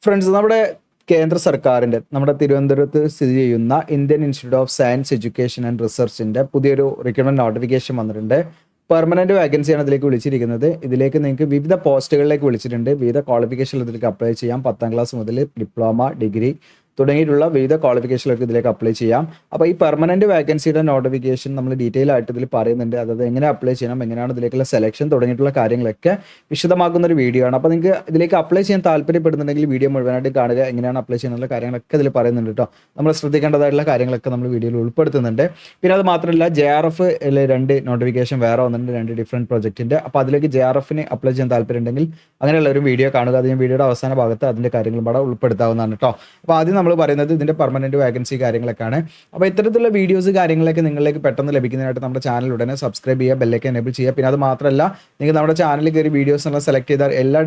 Friends, നമ്മുടെ കേന്ദ്ര സർക്കാരിൻ്റെ നമ്മുടെ തിരുവനന്തപുരത്ത് സ്ഥിതി ചെയ്യുന്ന Indian institute of science education and റിസർച്ചിൻ്റെ പുതിയൊരു റിക്രൂട്ട്മെന്റ് നോട്ടിഫിക്കേഷൻ വന്നിട്ടുണ്ട്. പെർമനന്റ് വാക്കൻസിയാണ് ഇതിലേക്ക് വിളിച്ചിരിക്കുന്നത്. ഇതിലേക്ക് നിങ്ങൾക്ക് വിവിധ പോസ്റ്റുകളിലേക്ക് വിളിച്ചിട്ടുണ്ട്. വിവിധ ക്വാളിഫിക്കേഷൻ ഇതിലേക്ക് അപ്ലൈ ചെയ്യാം. 10ാം ക്ലാസ് മുതൽ ഡിപ്ലോമ, ഡിഗ്രി തുടങ്ങിയിട്ടുള്ള വിവിധ ക്വാളിഫിക്കേഷനിലേക്ക് ഇതിലേക്ക് അപ്ലൈ ചെയ്യാം. അപ്പോൾ ഈ പെർമനന്റ് വാക്കൻസിയുടെ നോട്ടിഫിക്കേഷൻ നമ്മൾ ഡീറ്റെയിൽ ആയിട്ട് ഇതിൽ പറയുന്നുണ്ട്. അതായത് എങ്ങനെ അപ്ലൈ ചെയ്യണം, എങ്ങനെയാണ് ഇതിലേക്കുള്ള സെലക്ഷൻ തുടങ്ങിയിട്ടുള്ള കാര്യങ്ങളൊക്കെ വിശദമാക്കുന്ന ഒരു വീഡിയോ ആണ്. അപ്പോൾ നിങ്ങൾക്ക് ഇതിലേക്ക് അപ്ലൈ ചെയ്യാൻ താല്പര്യപ്പെടുന്നുണ്ടെങ്കിൽ വീഡിയോ മുഴുവനായിട്ട് കാണുക. എങ്ങനെയാണ് അപ്ലൈ ചെയ്യുന്നുള്ള കാര്യങ്ങളൊക്കെ ഇതിൽ പറയുന്നുണ്ട് കേട്ടോ. നമ്മൾ ശ്രദ്ധിക്കേണ്ടതായിട്ടുള്ള കാര്യങ്ങളൊക്കെ നമ്മൾ വീഡിയോയിൽ ഉൾപ്പെടുത്തുന്നുണ്ട്. പിന്നെ അത് മാത്രമല്ല, JRF 2 നോട്ടിഫിക്കേഷൻ വേറെ വന്നിട്ടുണ്ട്, 2 ഡിഫറെൻറ്റ് പ്രൊജക്റ്റിൻ്റെ. അപ്പോൾ അതിലേക്ക് JRFന് അപ്ലൈ ചെയ്യാൻ താല്പര്യമുണ്ടെങ്കിൽ അങ്ങനെയുള്ള ഒരു വീഡിയോ കാണുക. അത് ഞാൻ വീഡിയോയുടെ അവസാന ഭാഗത്ത് അതിൻ്റെ കാര്യങ്ങളും ഇവിടെ ഉൾപ്പെടുത്താവുന്നതാണ് കേട്ടോ. അപ്പോൾ ആദ്യം നമ്മൾ പറയുന്നത് ഇതിൻ്റെ പെർമനന്റ് വാക്കൻസി കാര്യങ്ങളൊക്കെയാണ്. അപ്പോൾ ഇത്തരത്തിലുള്ള വീഡിയോസ് കാര്യങ്ങളൊക്കെ നിങ്ങളിലേക്ക് പെട്ടെന്ന് ലഭിക്കുന്നതിനായിട്ട് നമ്മുടെ ചാനൽ ഉടനെ സബ്സ്ക്രൈബ് ചെയ്യുക, ബെല്ലൈക്കൻ എനേബിൾ ചെയ്യുക. പിന്നെ അത് മാത്രമല്ല, നിങ്ങൾക്ക് നമ്മുടെ ചാനലിൽ കയറി വീഡിയോസ് എല്ലാം സെലക്ട് ചെയ്താൽ എല്ലാ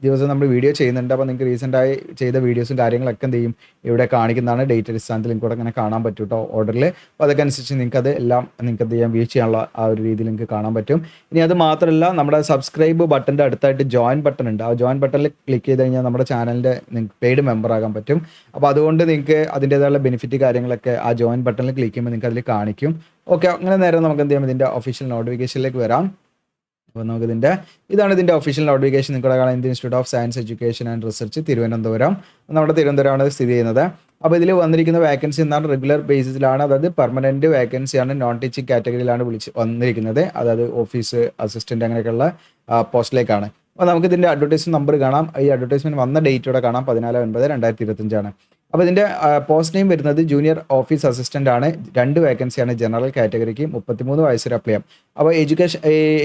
ദിവസവും നമ്മൾ വീഡിയോ ചെയ്യുന്നുണ്ട്. അപ്പോൾ നിങ്ങൾക്ക് റീസെൻ്റായി ചെയ്ത വീഡിയോസും കാര്യങ്ങളൊക്കെ എന്ത് ചെയ്യും ഇവിടെ കാണിക്കുന്നതാണ്. ഡേറ്റ് അടിസ്ഥാനത്തിൽ നിങ്ങൾക്ക് ഇവിടെ അങ്ങനെ കാണാൻ പറ്റും കേട്ടോ ഓർഡറിൽ. അപ്പോൾ അതൊക്കെ അനുസരിച്ച് നിങ്ങൾക്ക് അത് എല്ലാം നിങ്ങൾക്ക് എന്ത് ചെയ്യാൻ വ്യൂ ചെയ്യാനുള്ള ആ ഒരു രീതിയിൽ നിങ്ങൾക്ക് കാണാൻ പറ്റും. ഇനി അത് മാത്രമല്ല, നമ്മുടെ സബ്സ്ക്രൈബ് ബട്ടൻ്റെ അടുത്തായിട്ട് ജോയിൻ ബട്ടൺ ഉണ്ട്. ആ ജോയിൻ ബട്ടണിൽ ക്ലിക്ക് ചെയ്ത് കഴിഞ്ഞാൽ നമ്മുടെ ചാനലിൻ്റെ നിങ്ങൾക്ക് പെയ്ഡ് മെമ്പർ ആകാൻ പറ്റും. അപ്പോൾ അതുകൊണ്ട് നിങ്ങൾക്ക് അതിൻ്റേതായുള്ള ബെനിഫിറ്റ് കാര്യങ്ങളൊക്കെ ആ ജോയിൻ ബട്ടണിൽ ക്ലിക്ക് ചെയ്യുമ്പോൾ നിങ്ങൾക്ക് അതിൽ കാണിക്കും. ഓക്കെ, അങ്ങനെ നേരെ നമുക്ക് എന്ത് ചെയ്യാം, ഇതിൻ്റെ ഒഫീഷ്യൽ നോട്ടിഫിക്കേഷനിലേക്ക് വരാം. അപ്പോൾ ഇതാണ് ഇതിൻ്റെ ഒഫീഷ്യൽ നോട്ടിഫിക്കേഷൻ. നിങ്ങളുടെ കാണാൻ Indian institute of science education and research Thiruvananthapuram. നമ്മുടെ തിരുവനന്തപുരമാണ് സ്ഥിതി ചെയ്യുന്നത്. അപ്പോൾ ഇതിൽ വന്നിരിക്കുന്ന വേക്കൻസി എന്താണ്, റെഗുലർ ബേസിസിലാണ്, അതായത് പെർമനന്റ് വേക്കൻസിയാണ്. നോൺ ടീച്ചിങ് കാറ്റഗറിയിലാണ് വന്നിരിക്കുന്നത്. അതായത് ഓഫീസ് അസിസ്റ്റന്റ് അങ്ങനെയൊക്കെയുള്ള പോസ്റ്റിലേക്കാണ്. അപ്പോൾ നമുക്ക് ഇതിൻ്റെ അഡ്വർടൈസ്മെന്റ് നമ്പർ കാണാം. ഈ അഡ്വർടൈസ്മെന്റ് വന്ന ഡേറ്റോടെ കാണാം, 14/9/2025. അപ്പോൾ ഇതിൻ്റെ പോസ്റ്റ് നെയിം വരുന്നത് ജൂനിയർ ഓഫീസ് അസിസ്റ്റൻ്റ് ആണ്. 2 വേക്കൻസിയാണ് ജനറൽ കാറ്റഗറിക്ക്. 33 വയസ്സ് വരെ അപ്ലൈ ചെയ്യാം. അപ്പോൾ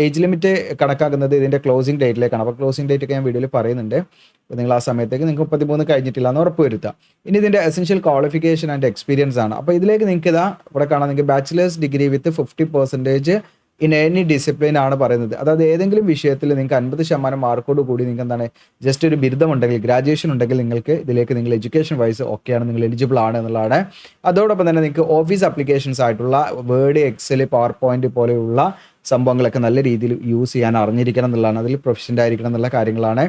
ഏജ് ലിമിറ്റ് കണക്കാക്കുന്നത് ഇതിൻ്റെ ക്ലോസിംഗ് ഡേറ്റിലേക്കാണ്. അപ്പോൾ ക്ലോസിംഗ് ഡേറ്റ് ഒക്കെ ഞാൻ വീഡിയോയിൽ പറയുന്നുണ്ട്. അപ്പോൾ നിങ്ങൾ ആ സമയത്തേക്ക് നിങ്ങൾക്ക് 33 കഴിഞ്ഞിട്ടില്ല എന്ന് ഉറപ്പ് വരുത്തുക. ഇനി ഇതിൻ്റെ എസെൻഷ്യൽ ക്വാളിഫിക്കേഷൻ ആൻഡ് എക്സ്പീരിയൻസ് ആണ്. അപ്പോൾ ഇതിലേക്ക് നിങ്ങൾക്ക് ഇവിടെ കാണാം, നിങ്ങൾക്ക് bachelor's degree with 50% in any discipline ആണ് പറയുന്നത്. അതായത് ഏതെങ്കിലും വിഷയത്തിൽ നിങ്ങൾക്ക് 50% മാർക്കോട് കൂടി നിങ്ങൾക്ക് എന്താണ് ജസ്റ്റ് ഒരു ബിരുദം ഉണ്ടെങ്കിൽ, ഗ്രാജുവേഷൻ ഉണ്ടെങ്കിൽ നിങ്ങൾക്ക് ഇതിലേക്ക് നിങ്ങൾ എഡ്യൂക്കേഷൻ വൈസ് ഓക്കെയാണ്, നിങ്ങൾ എലിജിബിൾ ആണ് എന്നുള്ളതാണ്. അതോടൊപ്പം തന്നെ നിങ്ങൾക്ക് ഓഫീസ് ആപ്ലിക്കേഷൻസ് ആയിട്ടുള്ള വേർഡ്, എക്സൽ, പവർ പോയിന്റ് പോലെയുള്ള സംഭവങ്ങളൊക്കെ നല്ല രീതിയിൽ യൂസ് ചെയ്യാൻ അറിഞ്ഞിരിക്കണം എന്നുള്ളതാണ്. അതിൽ പ്രൊഫഷൻ്റ് ആയിരിക്കണം എന്നുള്ള കാര്യങ്ങളാണ്.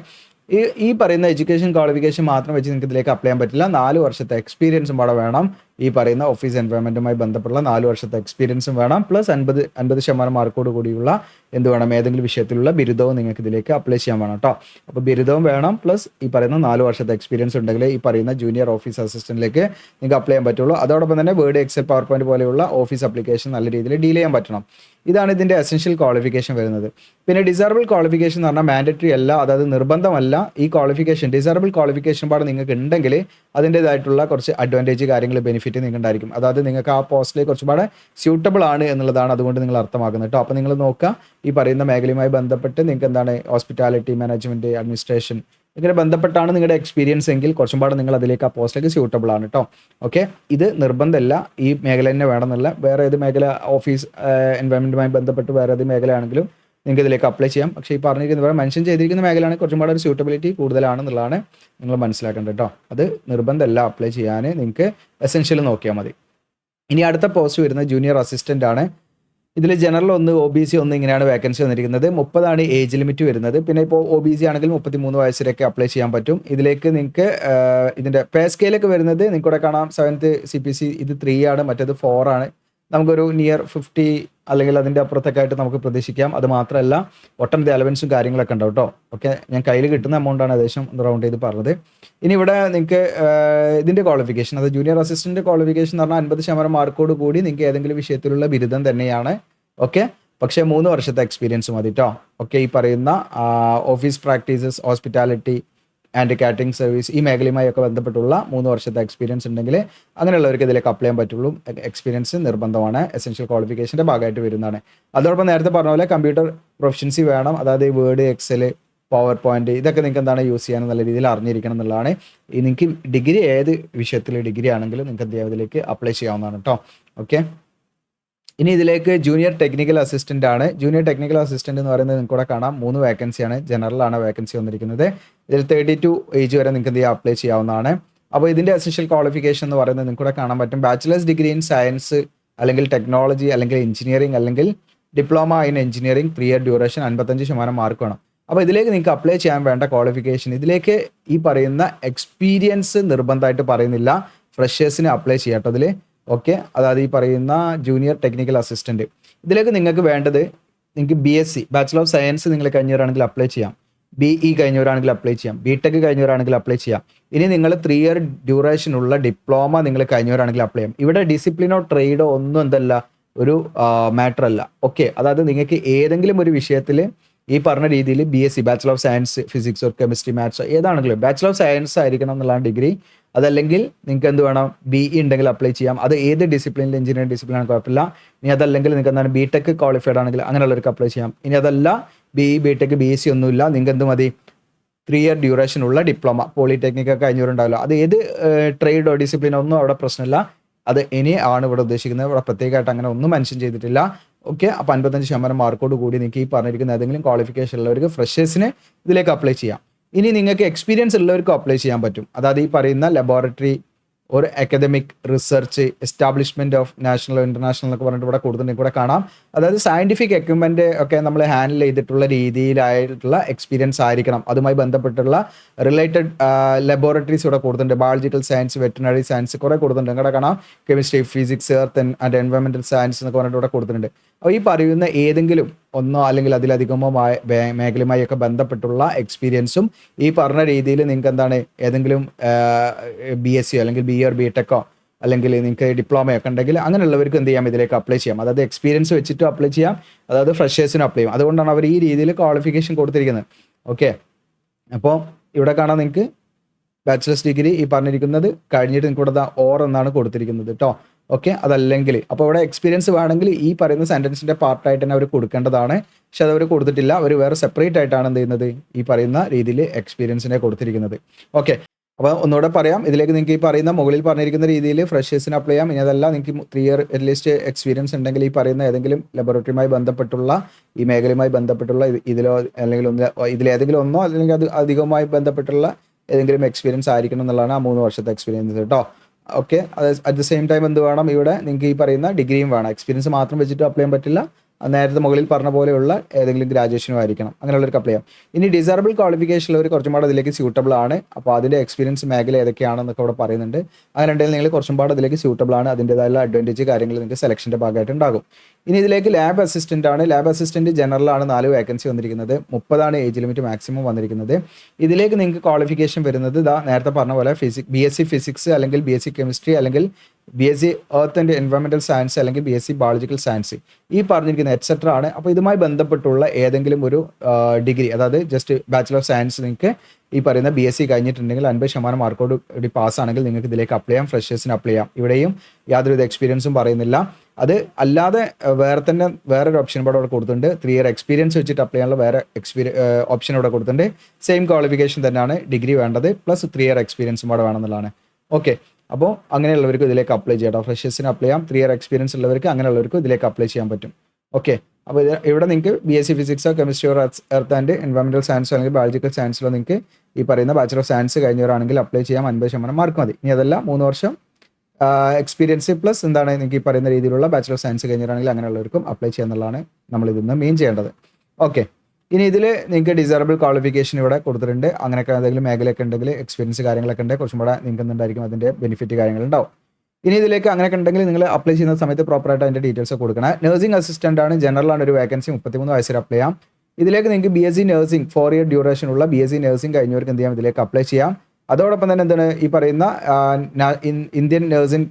ഈ പറയുന്ന എഡ്യൂക്കേഷൻ ക്വാളിഫിക്കേഷൻ മാത്രം വെച്ച് നിങ്ങൾക്ക് ഇതിലേക്ക് അപ്ലൈ ചെയ്യാൻ പറ്റില്ല. 4 വർഷത്തെ എക്സ്പീരിയൻസും അവിടെ വേണം. ഈ പറയുന്ന ഓഫീസ് എൻവയോൺമെൻറ്റുമായി ബന്ധപ്പെട്ടുള്ള 4 വർഷത്തെ എക്സ്പീരിയൻസും വേണം. പ്ലസ് 50% മാർക്കോട് കൂടിയുള്ള എന്ത് വേണം, ഏതെങ്കിലും വിഷയത്തിലുള്ള ബിരുദവും നിങ്ങൾക്ക് ഇതിലേക്ക് അപ്ലൈ ചെയ്യാൻ വേണം കേട്ടോ. അപ്പോൾ ബിരുദവും വേണം, പ്ലസ് ഈ പറയുന്ന 4 വർഷത്തെ എക്സ്പീരിയൻസ് ഉണ്ടെങ്കിൽ ഈ പറയുന്ന ജൂനിയർ ഓഫീസ് അസിസ്റ്റന്റിലേക്ക് നിങ്ങൾക്ക് അപ്ലൈ ചെയ്യാൻ പറ്റുള്ളൂ. അതോടൊപ്പം തന്നെ വേർഡ്, എക്സൽ, പവർ പോയിന്റ് പോലെയുള്ള ഓഫീസ് ആപ്ലിക്കേഷൻ നല്ല രീതിയിൽ ഡീൽ ചെയ്യാൻ പറ്റണം. ഇതാണ് ഇതിൻ്റെ എസെൻഷ്യൽ ക്വാളിഫിക്കേഷൻ വരുന്നത്. പിന്നെ ഡിസൈറബിൾ ക്വാളിഫിക്കേഷൻ എന്ന് പറഞ്ഞാൽ മാൻഡറ്ററി അല്ല, അതായത് നിർബന്ധമല്ല. ഈ ക്വാളിഫിക്കേഷൻ ഡിസൈറബിൾ ക്വാളിഫിക്കേഷൻ പാട് നിങ്ങൾക്ക് ഉണ്ടെങ്കിൽ അതിൻ്റേതായിട്ടുള്ള കുറച്ച് അഡ്വാൻറ്റേജ്, കാര്യങ്ങൾ, ബെനിഫിറ്റ് നിങ്ങൾക്ക് ഉണ്ടായിരിക്കും. അതായത് നിങ്ങൾക്ക് ആ പോസ്റ്റിലേക്ക് കുറച്ചുപാട് സ്യൂട്ടബിൾ ആണ് എന്നുള്ളതാണ് അതുകൊണ്ട് നിങ്ങൾ അർത്ഥമാക്കുന്നത് കേട്ടോ. അപ്പോൾ നിങ്ങൾ നോക്കുക, ഈ പറയുന്ന മേഖലയുമായി ബന്ധപ്പെട്ട് നിങ്ങൾക്ക് എന്താണ് ഹോസ്പിറ്റാലിറ്റി, മാനേജ്മെൻറ്റ്, അഡ്മിനിസ്ട്രേഷൻ ഇങ്ങനെ ബന്ധപ്പെട്ടാണ് നിങ്ങളുടെ എക്സ്പീരിയൻസ് എങ്കിൽ കുറച്ചുപാട് നിങ്ങൾ അതിലേക്ക് ആ പോസ്റ്റിലേക്ക് സ്യൂട്ടബിൾ ആണ് കേട്ടോ. ഓക്കെ, ഇത് നിർബന്ധമല്ല ഈ മേഖല തന്നെ വേണമെന്നില്ല. വേറെ ഏത് മേഖല, ഓഫീസ് എൻവയോൺമെൻറ്റുമായി ബന്ധപ്പെട്ട് വേറെ ഏത് മേഖലയാണെങ്കിലും നിങ്ങൾക്ക് ഇതിലേക്ക് അപ്ലൈ ചെയ്യാം. പക്ഷേ ഈ പറഞ്ഞിരിക്കുന്ന പോലെ മെൻഷൻ ചെയ്തിരിക്കുന്ന മേഖലയാണ് കുറച്ചുപാട് ഒരു സ്യൂട്ടബിലിറ്റി കൂടുതലാണെന്നുള്ളതാണ് നിങ്ങൾ മനസ്സിലാക്കേണ്ടത് കേട്ടോ. അത് നിർബന്ധമല്ല അപ്ലൈ ചെയ്യാൻ, നിങ്ങൾക്ക് എസെൻഷ്യൽ നോക്കിയാൽ മതി. ഇനി അടുത്ത പോസ്റ്റ് വരുന്നത് ജൂനിയർ അസിസ്റ്റൻ്റ് ആണ്. ഇതിൽ ജനറൽ 1, OBC 1 ഇങ്ങനെയാണ് വേക്കൻസി വന്നിരിക്കുന്നത്. 30 ഏജ് ലിമിറ്റ് വരുന്നത്. പിന്നെ ഇപ്പോൾ OBC ആണെങ്കിൽ 33 വയസ്സിലൊക്കെ അപ്ലൈ ചെയ്യാൻ പറ്റും. ഇതിലേക്ക് നിങ്ങൾക്ക് ഇതിൻ്റെ പേ സ്കെയിലൊക്കെ വരുന്നത് നിങ്ങൾക്കിവിടെ കാണാം. 7th CPC ഇത് 3 ആണ്, മറ്റേത് 4 ആണ്. നമുക്കൊരു നിയർ 50 അല്ലെങ്കിൽ അതിൻ്റെ അപ്പുറത്തൊക്കെ ആയിട്ട് നമുക്ക് പ്രതീക്ഷിക്കാം. അത് മാത്രമല്ല ഒട്ടനവധി അലവൻസും കാര്യങ്ങളൊക്കെ ഉണ്ടാവും കേട്ടോ. ഓക്കെ, ഞാൻ കയ്യിൽ കിട്ടുന്ന എമൗണ്ടാണ് ഏകദേശം റൗണ്ട് ചെയ്ത് പറഞ്ഞത്. ഇനി ഇവിടെ നിങ്ങൾക്ക് ഇതിൻ്റെ ക്വാളിഫിക്കേഷൻ, അത് ജൂനിയർ അസിസ്റ്റൻ്റ് ക്വാളിഫിക്കേഷൻ എന്ന് പറഞ്ഞാൽ 50% മാർക്കോട് കൂടി നിങ്ങൾക്ക് ഏതെങ്കിലും വിഷയത്തിലുള്ള ബിരുദം തന്നെയാണ്. ഓക്കെ, പക്ഷേ 3 വർഷത്തെ എക്സ്പീരിയൻസ് മതി കേട്ടോ. ഓക്കെ, ഈ പറയുന്ന office practices, hospitality and catering service ഈ മേഖലയുമായി ഒക്കെ ബന്ധപ്പെട്ടുള്ള 3 വർഷത്തെ എക്സ്പീരിയൻസ് ഉണ്ടെങ്കിൽ അങ്ങനെയുള്ളവർക്ക് ഇതിലേക്ക് അപ്ലൈ ചെയ്യാൻ പറ്റുള്ളൂ. എക്സ്പീരിയൻസ് നിർബന്ധമാണ്, എസെൻഷ്യൽ ക്വാളിഫിക്കേഷൻ്റെ ഭാഗമായിട്ട് വരുന്നതാണ്. അതോടൊപ്പം നേരത്തെ പറഞ്ഞ പോലെ കമ്പ്യൂട്ടർ പ്രൊഫഷൻസി വേണം. അതായത് വേർഡ്, എക്സൽ, പവർ പോയിന്റ് ഇതൊക്കെ നിങ്ങൾക്ക് എന്താണ് യൂസ് ചെയ്യാൻ നല്ല രീതിയിൽ അറിഞ്ഞിരിക്കണം എന്നുള്ളതാണ്. നിങ്ങൾക്ക് ഡിഗ്രി ഏത് വിഷയത്തിൽ ഡിഗ്രി ആണെങ്കിലും നിങ്ങൾക്ക് എന്ത് ചെയ്യാം, ഇതിലേക്ക് അപ്ലൈ ചെയ്യാവുന്നതാണ് കേട്ടോ. ഓക്കെ, ഇനി ഇതിലേക്ക് ജൂനിയർ ടെക്നിക്കൽ അസിസ്റ്റൻ്റ് ആണ്. ജൂനിയർ ടെക്നിക്കൽ അസിസ്റ്റൻ്റ് എന്ന് പറയുന്നത് നിങ്ങൾക്ക് ഇവിടെ കാണാം 3 വേക്കൻസിയാണ്. ജനറലാണ് വേക്കൻസി വന്നിരിക്കുന്നത്. ഇതിൽ 32 ഏജ് വരെ നിങ്ങൾക്ക് എന്ത് ചെയ്യാം, അപ്ലൈ ചെയ്യാവുന്നതാണ്. അപ്പോൾ ഇതിൻ്റെ എസെൻഷ്യൽ ക്വാളിഫിക്കേഷൻ എന്ന് പറയുന്നത് നിങ്ങൾക്ക് ഇവിടെ കാണാൻ പറ്റും. ബാച്ചിലേഴ്സ് ഡിഗ്രി ഇൻ സയൻസ് അല്ലെങ്കിൽ ടെക്നോളജി അല്ലെങ്കിൽ എഞ്ചിനീയറിംഗ് അല്ലെങ്കിൽ diploma in engineering 3 year duration, 55% mark വേണം. അപ്പോൾ ഇതിലേക്ക് നിങ്ങൾക്ക് അപ്ലൈ ചെയ്യാൻ വേണ്ട ക്വാളിഫിക്കേഷൻ, ഇതിലേക്ക് ഈ പറയുന്ന എക്സ്പീരിയൻസ് നിർബന്ധമായിട്ട് പറയുന്നില്ല, ഫ്രഷേഴ്സിന് അപ്ലൈ ചെയ്യാം കേട്ടോ ഇതിൽ. ഓക്കെ, അതായത് ഈ പറയുന്ന ജൂനിയർ ടെക്നിക്കൽ അസിസ്റ്റൻറ്റ്, ഇതിലേക്ക് നിങ്ങൾക്ക് വേണ്ടത് നിങ്ങൾക്ക് BSc ബാച്ചിലർ ഓഫ് സയൻസ് നിങ്ങൾ കഴിഞ്ഞവരാണെങ്കിൽ അപ്ലൈ ചെയ്യാം, BE കഴിഞ്ഞവരാണെങ്കിൽ അപ്ലൈ ചെയ്യാം, BTech കഴിഞ്ഞവരാണെങ്കിൽ അപ്ലൈ ചെയ്യാം. ഇനി നിങ്ങൾ 3 ഇയർ ഡ്യൂറേഷനുള്ള ഡിപ്ലോമ നിങ്ങൾ കഴിഞ്ഞവരാണെങ്കിൽ അപ്ലൈ ചെയ്യാം. ഇവിടെ ഡിസിപ്ലിനോ ട്രേഡോ ഒന്നും എന്തല്ല ഒരു മാറ്റർ അല്ല. ഓക്കെ, അതായത് നിങ്ങൾക്ക് ഏതെങ്കിലും ഒരു വിഷയത്തിൽ ഈ പറഞ്ഞ രീതിയിൽ BSc ബാച്ചിലർ ഓഫ് സയൻസ് ഫിസിക്സോ കെമിസ്ട്രി മാത്സോ ഏതാണെങ്കിലും ബാച്ചിലർ ഓഫ് സയൻസ് ആയിരിക്കണം എന്നുള്ളതാണ് ഡിഗ്രി. അതല്ലെങ്കിൽ നിങ്ങൾക്ക് എന്ത് വേണം, BE ഉണ്ടെങ്കിൽ അപ്ലൈ ചെയ്യാം. അത് ഏത് ഡിസിപ്ലിനിൽ എഞ്ചിനീയറിംഗ് ഡിസിപ്ലിനാണ് കുഴപ്പമില്ല. ഇനി അതല്ലെങ്കിൽ നിങ്ങൾക്ക് എന്താണ് BTech ക്വാളിഫൈഡ് ആണെങ്കിൽ അങ്ങനെയുള്ളവർക്ക് അപ്ലൈ ചെയ്യാം. ഇനി അതല്ല BE BTech BSc ഒന്നുമില്ല, നിങ്ങൾക്ക് എന്ത് മതി, 3 ഇയർ ഡ്യൂറേഷനുള്ള ഡിപ്ലോമ പോളിടെക്നിക് ഒക്കെ കഴിഞ്ഞവരുണ്ടാവില്ല. അത് ഏത് ട്രേഡോ ഡിസിപ്ലിനോ ഒന്നും അവിടെ പ്രശ്നമില്ല. അത് ഇനി ആണ് ഇവിടെ ഉദ്ദേശിക്കുന്നത്. ഇവിടെ പ്രത്യേകമായിട്ട് അങ്ങനെ ഒന്നും മെൻഷൻ ചെയ്തിട്ടില്ല. ഓക്കെ, അപ്പോൾ 55% മാർക്കോട് കൂടി നിങ്ങൾക്ക് ഈ പറഞ്ഞിരിക്കുന്ന ഏതെങ്കിലും ക്വാളിഫിക്കേഷൻ ഉള്ളവർക്ക് ഫ്രഷേഴ്സിന് ഇതിലേക്ക് അപ്ലൈ ചെയ്യാം. ഇനി നിങ്ങൾക്ക് എക്സ്പീരിയൻസ് ഉള്ളവർക്കും അപ്ലൈ ചെയ്യാൻ പറ്റും. അതായത് ഈ പറയുന്ന ലബോറട്ടറി ഒരു academic research establishment of national international എന്നൊക്കെ പറഞ്ഞിട്ട് ഇവിടെ കൊടുത്തിട്ടുണ്ടെങ്കിൽ കൂടെ കാണാം. അതായത് സയന്റിഫിക് എക്യുപ്മെന്റ് ഒക്കെ നമ്മൾ ഹാൻഡിൽ ചെയ്തിട്ടുള്ള രീതിയിലായിട്ടുള്ള എക്സ്പീരിയൻസ് ആയിരിക്കണം. അതുമായി ബന്ധപ്പെട്ടുള്ള റിലേറ്റഡ് ലബോറട്ടറീസ് ഇവിടെ കൊടുത്തിട്ടുണ്ട്. ബയോളജിക്കൽ സയൻസ്, വെറ്റിനറി സയൻസ് കുറേ കൊടുത്തിട്ടുണ്ട്. ഇവിടെ കാണാം കെമിസ്ട്രി, ഫിസിക്സ്, എർത്ത് ആൻഡ് എൻവയോൺമെന്റൽ സയൻസ് എന്നൊക്കെ പറഞ്ഞിട്ട് ഇവിടെ കൊടുത്തിട്ടുണ്ട്. അപ്പോൾ ഈ പറയുന്ന ഏതെങ്കിലും ഒന്നോ അല്ലെങ്കിൽ അതിലധികമോ മേഖലയുമായി ഒക്കെ ബന്ധപ്പെട്ടുള്ള എക്സ്പീരിയൻസും ഈ പറഞ്ഞ രീതിയിൽ നിങ്ങൾക്ക് എന്താണ് ഏതെങ്കിലും BSc അല്ലെങ്കിൽ BE or BTech അല്ലെങ്കിൽ നിങ്ങൾക്ക് ഡിപ്ലോമയൊക്കെ ഉണ്ടെങ്കിൽ അങ്ങനെയുള്ളവർക്ക് എന്ത് ചെയ്യാം, ഇതിലേക്ക് അപ്ലൈ ചെയ്യാം. അതായത് എക്സ്പീരിയൻസ് വെച്ചിട്ട് അപ്ലൈ ചെയ്യാം, അതായത് ഫ്രഷേഴ്സിന് അപ്ലൈ ചെയ്യും. അതുകൊണ്ടാണ് അവർ ഈ രീതിയിൽ ക്വാളിഫിക്കേഷൻ കൊടുത്തിരിക്കുന്നത്. ഓക്കെ, അപ്പോൾ ഇവിടെ കാണാൻ നിങ്ങൾക്ക് ബാച്ചിലേഴ്സ് ഡിഗ്രി ഈ പറഞ്ഞിരിക്കുന്നത് കഴിഞ്ഞിട്ട് നിങ്ങൾക്ക് ഇവിടെ ഓർ എന്നാണ് കൊടുത്തിരിക്കുന്നത് കേട്ടോ. ഓക്കെ, അതല്ലെങ്കിൽ അപ്പോൾ ഇവിടെ എക്സ്പീരിയൻസ് വേണമെങ്കിൽ ഈ പറയുന്ന സെൻറ്റൻസിൻ്റെ പാർട്ടായിട്ട് തന്നെ അവർ കൊടുക്കേണ്ടതാണ്. പക്ഷെ അത് അവർ കൊടുത്തിട്ടില്ല. അവർ വേറെ സെപ്പറേറ്റ് ആയിട്ടാണ് എന്ത് ചെയ്യുന്നത്, ഈ പറയുന്ന രീതിയിൽ എക്സ്പീരിയൻസിനെ കൊടുത്തിരിക്കുന്നത്. ഓക്കെ, അപ്പോൾ ഒന്നുകൂടെ പറയാം, ഇതിലേക്ക് നിങ്ങൾക്ക് ഈ പറയുന്ന മുകളിൽ പറഞ്ഞിരിക്കുന്ന രീതിയിൽ ഫ്രഷേഴ്സിന് അപ്ലൈ ചെയ്യാം. ഇനി അതല്ല നിങ്ങൾക്ക് 3 ഇയർ അറ്റ്ലീസ്റ്റ് എക്സ്പീരിയൻസ് ഉണ്ടെങ്കിൽ ഈ പറയുന്ന ഏതെങ്കിലും ലബോറട്ടറിയുമായി ബന്ധപ്പെട്ടുള്ള ഈ മേഖലയുമായി ബന്ധപ്പെട്ടുള്ള ഇതിലോ അല്ലെങ്കിൽ ഇതിലേതെങ്കിലും ഒന്നോ അല്ലെങ്കിൽ അത് അധികമായി ബന്ധപ്പെട്ടുള്ള ഏതെങ്കിലും എക്സ്പീരിയൻസ് ആയിരിക്കണം എന്നുള്ളതാണ് ആ 3 വർഷത്തെ എക്സ്പീരിയൻസ് കേട്ടോ. ഓക്കെ, അത് അറ്റ് ദ സെയിം ടൈം എന്ത് വേണം, ഇവിടെ നിങ്ങൾക്ക് ഈ പറയുന്ന ഡിഗ്രിയും വേണം. എക്സ്പീരിയൻസ് മാത്രം വെച്ചിട്ട് അപ്ലൈ ചെയ്യാൻ പറ്റില്ല. നേരത്തെ മുകളിൽ പറഞ്ഞ പോലെയുള്ള ഏതെങ്കിലും ഗ്രാജുവേഷനും ആയിരിക്കണം. അങ്ങനെയുള്ളവർക്ക് അപ്ലൈ ചെയ്യാം. ഇനി ഡിസേബിൾ ക്വാളിഫിക്കേഷൻ ഉള്ളവർ കുറച്ചും പാട് അതിലേക്ക് സ്യൂട്ടബിൾ ആണ്. അപ്പോൾ അതിൻ്റെ എക്സ്പീരിയൻസ് മേഖല ഏതൊക്കെയാണെന്നൊക്കെ ഇവിടെ പറയുന്നുണ്ട്. അങ്ങനെ ഉണ്ടെങ്കിൽ നിങ്ങൾ കുറച്ചും പാട് അതിലേക്ക് സ്യൂട്ടബിൾ ആണ്. അതിൻ്റെതായുള്ള അഡ്വാൻറ്റേജ് കാര്യങ്ങൾ നിങ്ങൾക്ക് സെലക്ഷൻ്റെ ഭാഗമായിട്ട് ഉണ്ടാകും. ഇനി ഇതിലേക്ക് ലാബ് അസിസ്റ്റൻ്റ് ആണ്. ലാബ് അസിസ്റ്റൻറ്റ് ജനറലാണ് 4 വേക്കൻസി വന്നിരിക്കുന്നത്. 30 ഏജ് ലിമിറ്റ് മാക്സിമം വന്നിരിക്കുന്നത്. ഇതിലേക്ക് നിങ്ങൾക്ക് ക്വാളിഫിക്കേഷൻ വരുന്നത് നേരത്തെ പറഞ്ഞ പോലെ BSc ഫിസിക്സ് അല്ലെങ്കിൽ BSc കെമിസ്ട്രി അല്ലെങ്കിൽ BSc എർത്ത് ആൻഡ് എൻവയോൺമെന്റൽ സയൻസ് അല്ലെങ്കിൽ BSc ബയോളജിക്കൽ സയൻസ് ഈ പറഞ്ഞിരിക്കുന്ന എറ്റ്സെട്ര ആണ്. അപ്പോൾ ഇതുമായി ബന്ധപ്പെട്ടുള്ള ഏതെങ്കിലും ഒരു ഡിഗ്രി, അതായത് ജസ്റ്റ് ബാച്ചിലർ ഓഫ് സയൻസ് നിങ്ങൾക്ക് ഈ പറയുന്ന BSc കഴിഞ്ഞിട്ടുണ്ടെങ്കിൽ 50% മാർക്കോട് കൂടി പാസ്സാണെങ്കിൽ നിങ്ങൾക്ക് ഇതിലേക്ക് അപ്ലൈ ചെയ്യാം. ഫ്രഷേഴ്സിന് അപ്ലൈ ചെയ്യാം. ഇവിടെയും യാതൊരുവിധ എക്സ്പീരിയൻസും പറയുന്നില്ല. അത് അല്ലാതെ വേറൊരു ഓപ്ഷൻ ഇവിടെ കൊടുത്തിട്ടുണ്ട്. 3 ഇയർ എക്സ്പീരിയൻസ് വെച്ചിട്ട് അപ്ലൈ ചെയ്യാനുള്ള വേറെ ഓപ്ഷൻ ഇവിടെ കൊടുത്തിട്ടുണ്ട്. സെയിം ക്വാളിഫിക്കേഷൻ തന്നെയാണ്, ഡിഗ്രി വേണ്ടത് പ്ലസ് 3 ഇയർ എക്സ്പീരിയൻസും കൂടെ വേണമെന്നുള്ളതാണ്. ഓക്കെ, അപ്പോൾ അങ്ങനെയുള്ളവർക്ക് ഇതിലേക്ക് അപ്ലൈ ചെയ്യാം. ഫ്രഷേഴ്സിന് അപ്ലൈ ചെയ്യാം. 3 ഇയർ എക്സ്പീരിയൻസ് ഉള്ളവർക്ക് അങ്ങനെയുള്ളവർക്ക് ഇതിലേക്ക് അപ്ലൈ ചെയ്യാൻ പറ്റും. ഓക്കെ, അപ്പോൾ ഇവിടെ നിങ്ങൾക്ക് BSc ഫിസിക്സോ കെമിസ്ട്രിയോ എർത്ത് ആൻഡ് എൻവയോൺമെന്റൽ സയൻസോ അല്ലെങ്കിൽ ബയോളജിക്കൽ സയൻസിലോ നിങ്ങൾക്ക് ഈ പറയുന്ന ബാച്ചിലർ ഓഫ് സയൻസ് കഴിഞ്ഞവരാണെങ്കിൽ അപ്ലൈ ചെയ്യാം. 50% മാർക്ക് മതി. ഇനി അതല്ല 3 വർഷം എക്സ്പീരിയൻസ് പ്ലസ് എന്താണ് നിങ്ങൾക്ക് ഈ പറയുന്ന രീതിയിലുള്ള ബാച്ചിലർ ഓഫ് സയൻസ് കഴിഞ്ഞവരാണെങ്കിൽ അങ്ങനെയുള്ളവർക്കും അപ്ലൈ ചെയ്യാന്നുള്ളതാണ് നമ്മൾ ഇതിന്ന് മെയിൻ ചെയ്യേണ്ടത്. ഓക്കെ, ഇനി ഇതിൽ നിങ്ങൾക്ക് ഡിസേബിൾ ക്വാളിഫിക്കേഷൻ ഇവിടെ കൊടുത്തിട്ടുണ്ട്. അങ്ങനെയൊക്കെ എന്തെങ്കിലും മേഖലയൊക്കെ ഉണ്ടെങ്കിൽ എക്സ്പീരിയൻസ് കാര്യങ്ങളൊക്കെ ഉണ്ടെങ്കിൽ കുറച്ചും കൂടെ നിങ്ങൾക്ക് എന്തുണ്ടായിരിക്കും അതിൻ്റെ ബെനിഫിറ്റ് കാര്യങ്ങളുണ്ടാവും. ഇനി ഇതിലേക്ക് അങ്ങനെയൊക്കെ ഉണ്ടെങ്കിൽ നിങ്ങൾ അപ്ലൈ ചെയ്യുന്ന സമയത്ത് പ്രോപ്പറായിട്ട് അതിൻ്റെ ഡീറ്റെയിൽസ് കൊടുക്കണം. നഴ്സിംഗ് അസിസ്റ്റൻ്റ് ആണ്, ജനറലാണ് ഒരു വേക്കൻസി, 33 വയസ്സിൽ അപ്ലൈ ചെയ്യാം. ഇതിലേക്ക് നിങ്ങൾക്ക് BSc നഴ്സിംഗ് 4 ഇയർ ഡ്യൂറേഷനുള്ള BSc നഴ്സിംഗ് കഴിഞ്ഞവർക്ക് എന്ത് ചെയ്യാം, ഇതിലേക്ക് അപ്ലൈ ചെയ്യാം. അതോടൊപ്പം തന്നെ എന്താണ് ഈ പറയുന്ന ഇന്ത്യൻ നഴ്സിംഗ്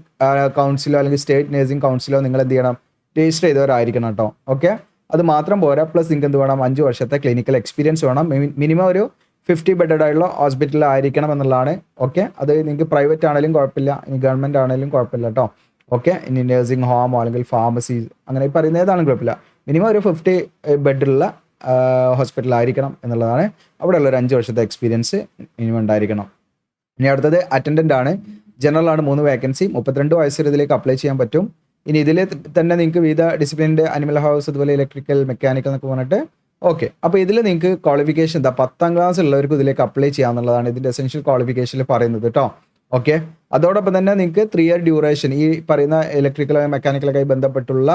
കൗൺസിലോ അല്ലെങ്കിൽ സ്റ്റേറ്റ് നഴ്സിംഗ് കൗൺസിലോ നിങ്ങൾ എന്ത് ചെയ്യണം, രജിസ്റ്റർ ചെയ്തവരായിരിക്കണം കേട്ടോ. ഓക്കെ, അത് മാത്രം പോരാ, പ്ലസ് നിങ്ങൾക്ക് എന്ത് വേണം, 5 വർഷത്തെ ക്ലിനിക്കൽ എക്സ്പീരിയൻസ് വേണം. മിനിമം ഒരു 50 ബെഡഡ് ആയിട്ടുള്ള ഹോസ്പിറ്റലിൽ ആയിരിക്കണം എന്നുള്ളതാണ്. ഓക്കെ, അത് നിങ്ങൾക്ക് പ്രൈവറ്റ് ആണെങ്കിലും കുഴപ്പമില്ല, ഇനി ഗവൺമെൻറ് ആണെങ്കിലും കുഴപ്പമില്ല കേട്ടോ. ഓക്കെ, ഇനി നഴ്സിംഗ് ഹോമോ അല്ലെങ്കിൽ ഫാർമസി അങ്ങനെ ഈ പറയുന്ന ഏതാണെങ്കിലും കുഴപ്പമില്ല. മിനിമം ഒരു 50 ബെഡുള്ള ഹോസ്പിറ്റലായിരിക്കണം എന്നുള്ളതാണ്. അവിടെയുള്ള ഒരു 5 വർഷത്തെ എക്സ്പീരിയൻസ് മിനിമം ഉണ്ടായിരിക്കണം. ഇനി അടുത്തത് അറ്റൻഡൻ്റ് ആണ്, ജനറലാണ്, 3 വേക്കൻസി, 32 വയസ്സ് വരെ ഇതിലേക്ക് അപ്ലൈ ചെയ്യാൻ പറ്റും. ഇനി ഇതിൽ തന്നെ നിങ്ങൾക്ക് വിവിധ ഡിസിപ്ലിൻ്റെ അനിമൽ ഹൗസ് അതുപോലെ ഇലക്ട്രിക്കൽ മെക്കാനിക്കൽ എന്നൊക്കെ പറഞ്ഞിട്ട്. ഓക്കെ, അപ്പോൾ ഇതിൽ നിങ്ങൾക്ക് ക്വാളിഫിക്കേഷൻ 10ാം ക്ലാസ് ഉള്ളവർക്ക് ഇതിലേക്ക് അപ്ലൈ ചെയ്യാന്നുള്ളതാണ് ഇതിൻ്റെ എസെൻഷ്യൽ ക്വാളിഫിക്കേഷനിൽ പറയുന്നത് കേട്ടോ. ഓക്കെ. അതോടൊപ്പം തന്നെ നിങ്ങൾക്ക് 3 ഇയർ ഡ്യൂറേഷൻ ഈ പറയുന്ന ഇലക്ട്രിക്കൽ മെക്കാനിക്കലൊക്കെ ബന്ധപ്പെട്ടുള്ള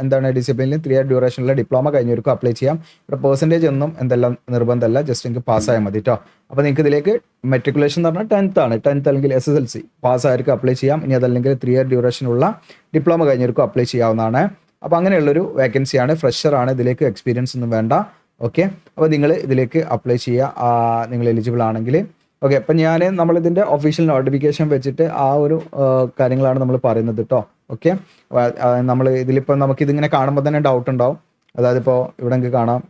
എന്താണ് ഡിസിപ്ലിനിൽ 3 ഇയർ ഡ്യൂറേഷനുള്ള ഡിപ്ലോമ കഴിഞ്ഞവർക്കും അപ്ലൈ ചെയ്യാം. ഇവിടെ പെർസെൻറ്റേജ് ഒന്നും എന്തെല്ലാം നിർബന്ധമല്ല, ജസ്റ്റ് നിങ്ങൾക്ക് പാസ്സായാൽ മതി കേട്ടോ. അപ്പോൾ നിങ്ങൾക്ക് ഇതിലേക്ക് മെട്രിക്കുലേഷൻ എന്ന് പറഞ്ഞാൽ 10th ആണ്, 10th അല്ലെങ്കിൽ SSLC പാസ്സായവർക്ക് അപ്ലൈ ചെയ്യാം. ഇനി അതല്ലെങ്കിൽ 3 ഇയർ ഡ്യൂറേഷനുള്ള ഡിപ്ലോമ കഴിഞ്ഞവർക്കും അപ്ലൈ ചെയ്യാവുന്നതാണ്. അപ്പോൾ അങ്ങനെയുള്ളൊരു വേക്കൻസിയാണ്, ഫ്രഷറാണ്, ഇതിലേക്ക് എക്സ്പീരിയൻസ് ഒന്നും വേണ്ട. ഓക്കെ, അപ്പോൾ നിങ്ങൾ ഇതിലേക്ക് അപ്ലൈ ചെയ്യുക നിങ്ങൾ എലിജിബിൾ ആണെങ്കിൽ. ഓക്കെ, അപ്പം നമ്മളിതിൻ്റെ ഒഫീഷ്യൽ നോട്ടിഫിക്കേഷൻ വെച്ചിട്ട് ആ ഒരു കാര്യങ്ങളാണ് നമ്മൾ പറയുന്നത് കേട്ടോ. ഓക്കെ, നമ്മൾ ഇതിലിപ്പോൾ നമുക്കിതിങ്ങനെ കാണുമ്പോൾ തന്നെ ഡൗട്ട് ഉണ്ടാവും. അതായത് ഇപ്പോൾ ഇവിടെ നിങ്ങൾക്ക് കാണാം,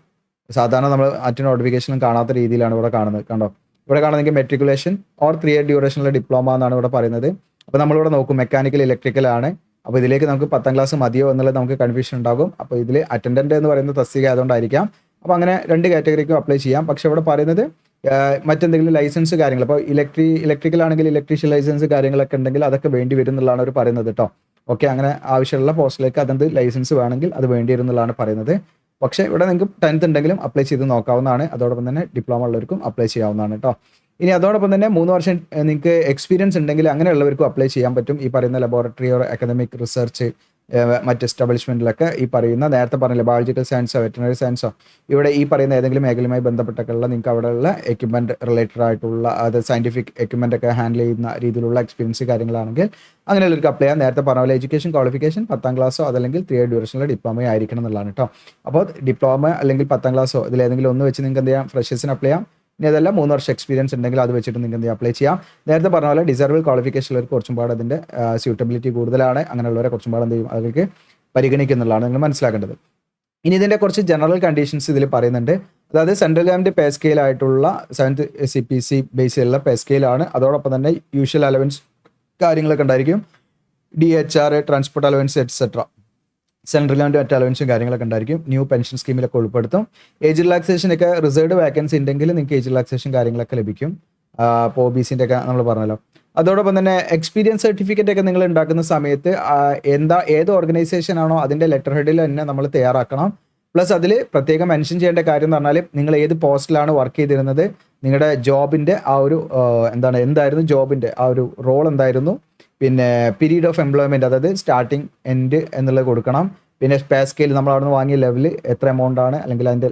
സാധാരണ നമ്മൾ മറ്റു നോട്ടിഫിക്കേഷനും കാണാത്ത രീതിയിലാണ് ഇവിടെ കാണുന്നത്. കണ്ടോ, ഇവിടെ കാണുന്നെങ്കിൽ മെട്രിക്കുലേഷൻ ഓർ 3 ഇയർ ഡ്യൂറേഷനുള്ള ഡിപ്ലോമ എന്നാണ് ഇവിടെ പറയുന്നത്. അപ്പോൾ നമ്മളിവിടെ നോക്കും മെക്കാനിക്കൽ ഇലക്ട്രിക്കൽ ആണ്. അപ്പോൾ ഇതിലേക്ക് നമുക്ക് 10th ക്ലാസ് മതിയോ എന്നുള്ളത് നമുക്ക് കൺഫ്യൂഷൻ ഉണ്ടാകും. അപ്പോൾ ഇതിൽ അറ്റൻഡൻ്റ് എന്ന് പറയുന്നത് തസ്തിക ആയതുകൊണ്ടായിരിക്കാം. അപ്പോൾ അങ്ങനെ 2 കാറ്റഗറിക്കും അപ്ലൈ ചെയ്യാം. പക്ഷേ ഇവിടെ പറയുന്നത് മറ്റെന്തെങ്കിലും ലൈസൻസ് കാര്യങ്ങൾ, ഇപ്പോൾ ഇലക്ട്രിക്കൽ ആണെങ്കിൽ ഇലക്ട്രീഷ്യൻ ലൈസൻസ് കാര്യങ്ങളൊക്കെ ഉണ്ടെങ്കിൽ അതൊക്കെ വേണ്ടി വരും എന്നുള്ളതാണ് അവർ പറയുന്നത് കേട്ടോ. ഓക്കെ, അങ്ങനെ ആവശ്യമുള്ള പോസ്റ്റിലേക്ക് അതെന്ത് ലൈസൻസ് വേണമെങ്കിൽ അത് വേണ്ടി വരും എന്നുള്ളതാണ് പറയുന്നത്. പക്ഷേ ഇവിടെ നിങ്ങൾക്ക് 10th ഉണ്ടെങ്കിലും അപ്ലൈ ചെയ്ത് നോക്കാവുന്നതാണ്. അതോടൊപ്പം തന്നെ ഡിപ്ലോമ ഉള്ളവർക്കും അപ്ലൈ ചെയ്യാവുന്നതാണ് കേട്ടോ. ഇനി അതോടൊപ്പം തന്നെ 3 വർഷം നിങ്ങൾക്ക് എക്സ്പീരിയൻസ് ഉണ്ടെങ്കിൽ അങ്ങനെയുള്ളവർക്കും അപ്ലൈ ചെയ്യാൻ പറ്റും. ഈ പറയുന്ന ലബോറട്ടറി ഓർ അക്കാദമിക് റിസർച്ച് മറ്റ് എസ്റ്റാബ്ലിഷ്മെൻറ്റിലൊക്കെ ഈ പറയുന്ന നേരത്തെ പറഞ്ഞില്ല ബയോളജിക്കൽ സയൻസോ വെറ്ററിനറി സയൻസോ ഇവിടെ ഈ പറയുന്ന ഏതെങ്കിലും മേഖലയുമായി ബന്ധപ്പെട്ടൊക്കെയുള്ള നിങ്ങൾക്ക് അവിടെയുള്ള എക്യുപ്മെൻറ്റ് റിലേറ്റഡ് ആയിട്ടുള്ള അത് സയൻറ്റിഫിക് എക്യുപ്മെൻ്റ് ഒക്കെ ഹാൻഡിൽ ചെയ്യുന്ന രീതിയിലുള്ള എക്സ്പീരിയൻസ് കാര്യങ്ങളാണെങ്കിൽ അങ്ങനെയുള്ളവർക്ക് അപ്ലൈ ചെയ്യാം. നേരത്തെ പറഞ്ഞ പോലെ എഡ്യൂക്കേഷൻ ക്വാളിഫിക്കേഷൻ 10th ക്ലാസ്സോ അതല്ലെങ്കിൽ 3 ഇയർ ഡ്യൂറേഷനുള്ള ഡിപ്ലോമയോ ആയിരിക്കണം എന്നുള്ളതാണ് കേട്ടോ. അപ്പോൾ ഡിപ്ലോമ അല്ലെങ്കിൽ 10th ക്ലാസ്സോ ഇതിലേതെങ്കിലും ഒന്ന് വെച്ച് നിങ്ങൾക്ക് എന്ത് ചെയ്യാം, ഫ്രഷേഴ്സിന് അപ്ലൈ ചെയ്യാം. ഇനി അതല്ല 3 വർഷം എക്സ്പീരിയൻസ് ഉണ്ടെങ്കിൽ അത് വെച്ചിട്ട് നിങ്ങൾക്ക് എന്ത് അപ്ലൈ ചെയ്യാം. നേരത്തെ പറഞ്ഞ പോലെ ഡിസേർവൽ ക്വാളിഫിക്കേഷൻ ഉള്ളവർക്ക് കുറച്ചും പാട് അതിൻ്റെ സ്യൂട്ടബിലിറ്റി കൂടുതലാണ്. അങ്ങനെയുള്ളവരെ കുറച്ചും പാട് എന്ത് ചെയ്യും, അവർക്ക് പരിഗണിക്കുന്നുള്ളതാണ് നിങ്ങൾ മനസ്സിലാക്കേണ്ടത്. ഇനി ഇതിൻ്റെ കുറച്ച് ജനറൽ കണ്ടീഷൻസ് ഇതിൽ പറയുന്നുണ്ട്. അതായത് സെൻട്രൽ ഗവൺമെൻറ് പേ സ്കെയിൽ ആയിട്ടുള്ള 7th CPC ബേസിലുള്ള പേ സ്കെയിലാണ്. അതോടൊപ്പം തന്നെ യൂഷ്വൽ അലവൻസ് കാര്യങ്ങളൊക്കെ ഉണ്ടായിരിക്കും. DHR, transport allowance et cetera, central government മറ്റ് അലവൻസും കാര്യങ്ങളൊക്കെ ഉണ്ടായിരിക്കും. ന്യൂ പെൻഷൻ സ്കീമിലൊക്കെ ഉൾപ്പെടുത്തും. ഏജ് റിലാക്സേഷനൊക്കെ റിസർവ്ഡ് വേക്കൻസി ഉണ്ടെങ്കിൽ നിങ്ങൾക്ക് ഏജ് റിലാക്സേഷൻ കാര്യങ്ങളൊക്കെ ലഭിക്കും. ഇപ്പോൾ OBCൻ്റെ ഒക്കെ നമ്മൾ പറഞ്ഞല്ലോ. അതോടൊപ്പം തന്നെ എക്സ്പീരിയൻസ് സർട്ടിഫിക്കറ്റ് ഒക്കെ നിങ്ങൾ ഉണ്ടാക്കുന്ന സമയത്ത് ഏത് ഓർഗനൈസേഷൻ ആണോ അതിൻ്റെ ലെറ്റർ ഹെഡിൽ തന്നെ നമ്മൾ തയ്യാറാക്കണം. പ്ലസ് അതിൽ പ്രത്യേകം മെൻഷൻ ചെയ്യേണ്ട കാര്യം എന്ന് പറഞ്ഞാൽ നിങ്ങൾ ഏത് പോസ്റ്റിലാണ് വർക്ക് ചെയ്തിരുന്നത്, നിങ്ങളുടെ ജോബിൻ്റെ ആ ഒരു എന്തായിരുന്നു ജോബിൻ്റെ ആ ഒരു റോൾ എന്തായിരുന്നു, പിന്നെ പീരീഡ് ഓഫ് എംപ്ലോയ്മെൻറ്റ് അതായത് സ്റ്റാർട്ടിങ് എൻഡ് എന്നുള്ളത് കൊടുക്കണം. പിന്നെ പേ സ്കെയിൽ നമ്മൾ അവിടെ നിന്ന് വാങ്ങിയ ലെവൽ എത്ര എമൗണ്ട് ആണ് അല്ലെങ്കിൽ അതിൻ്റെ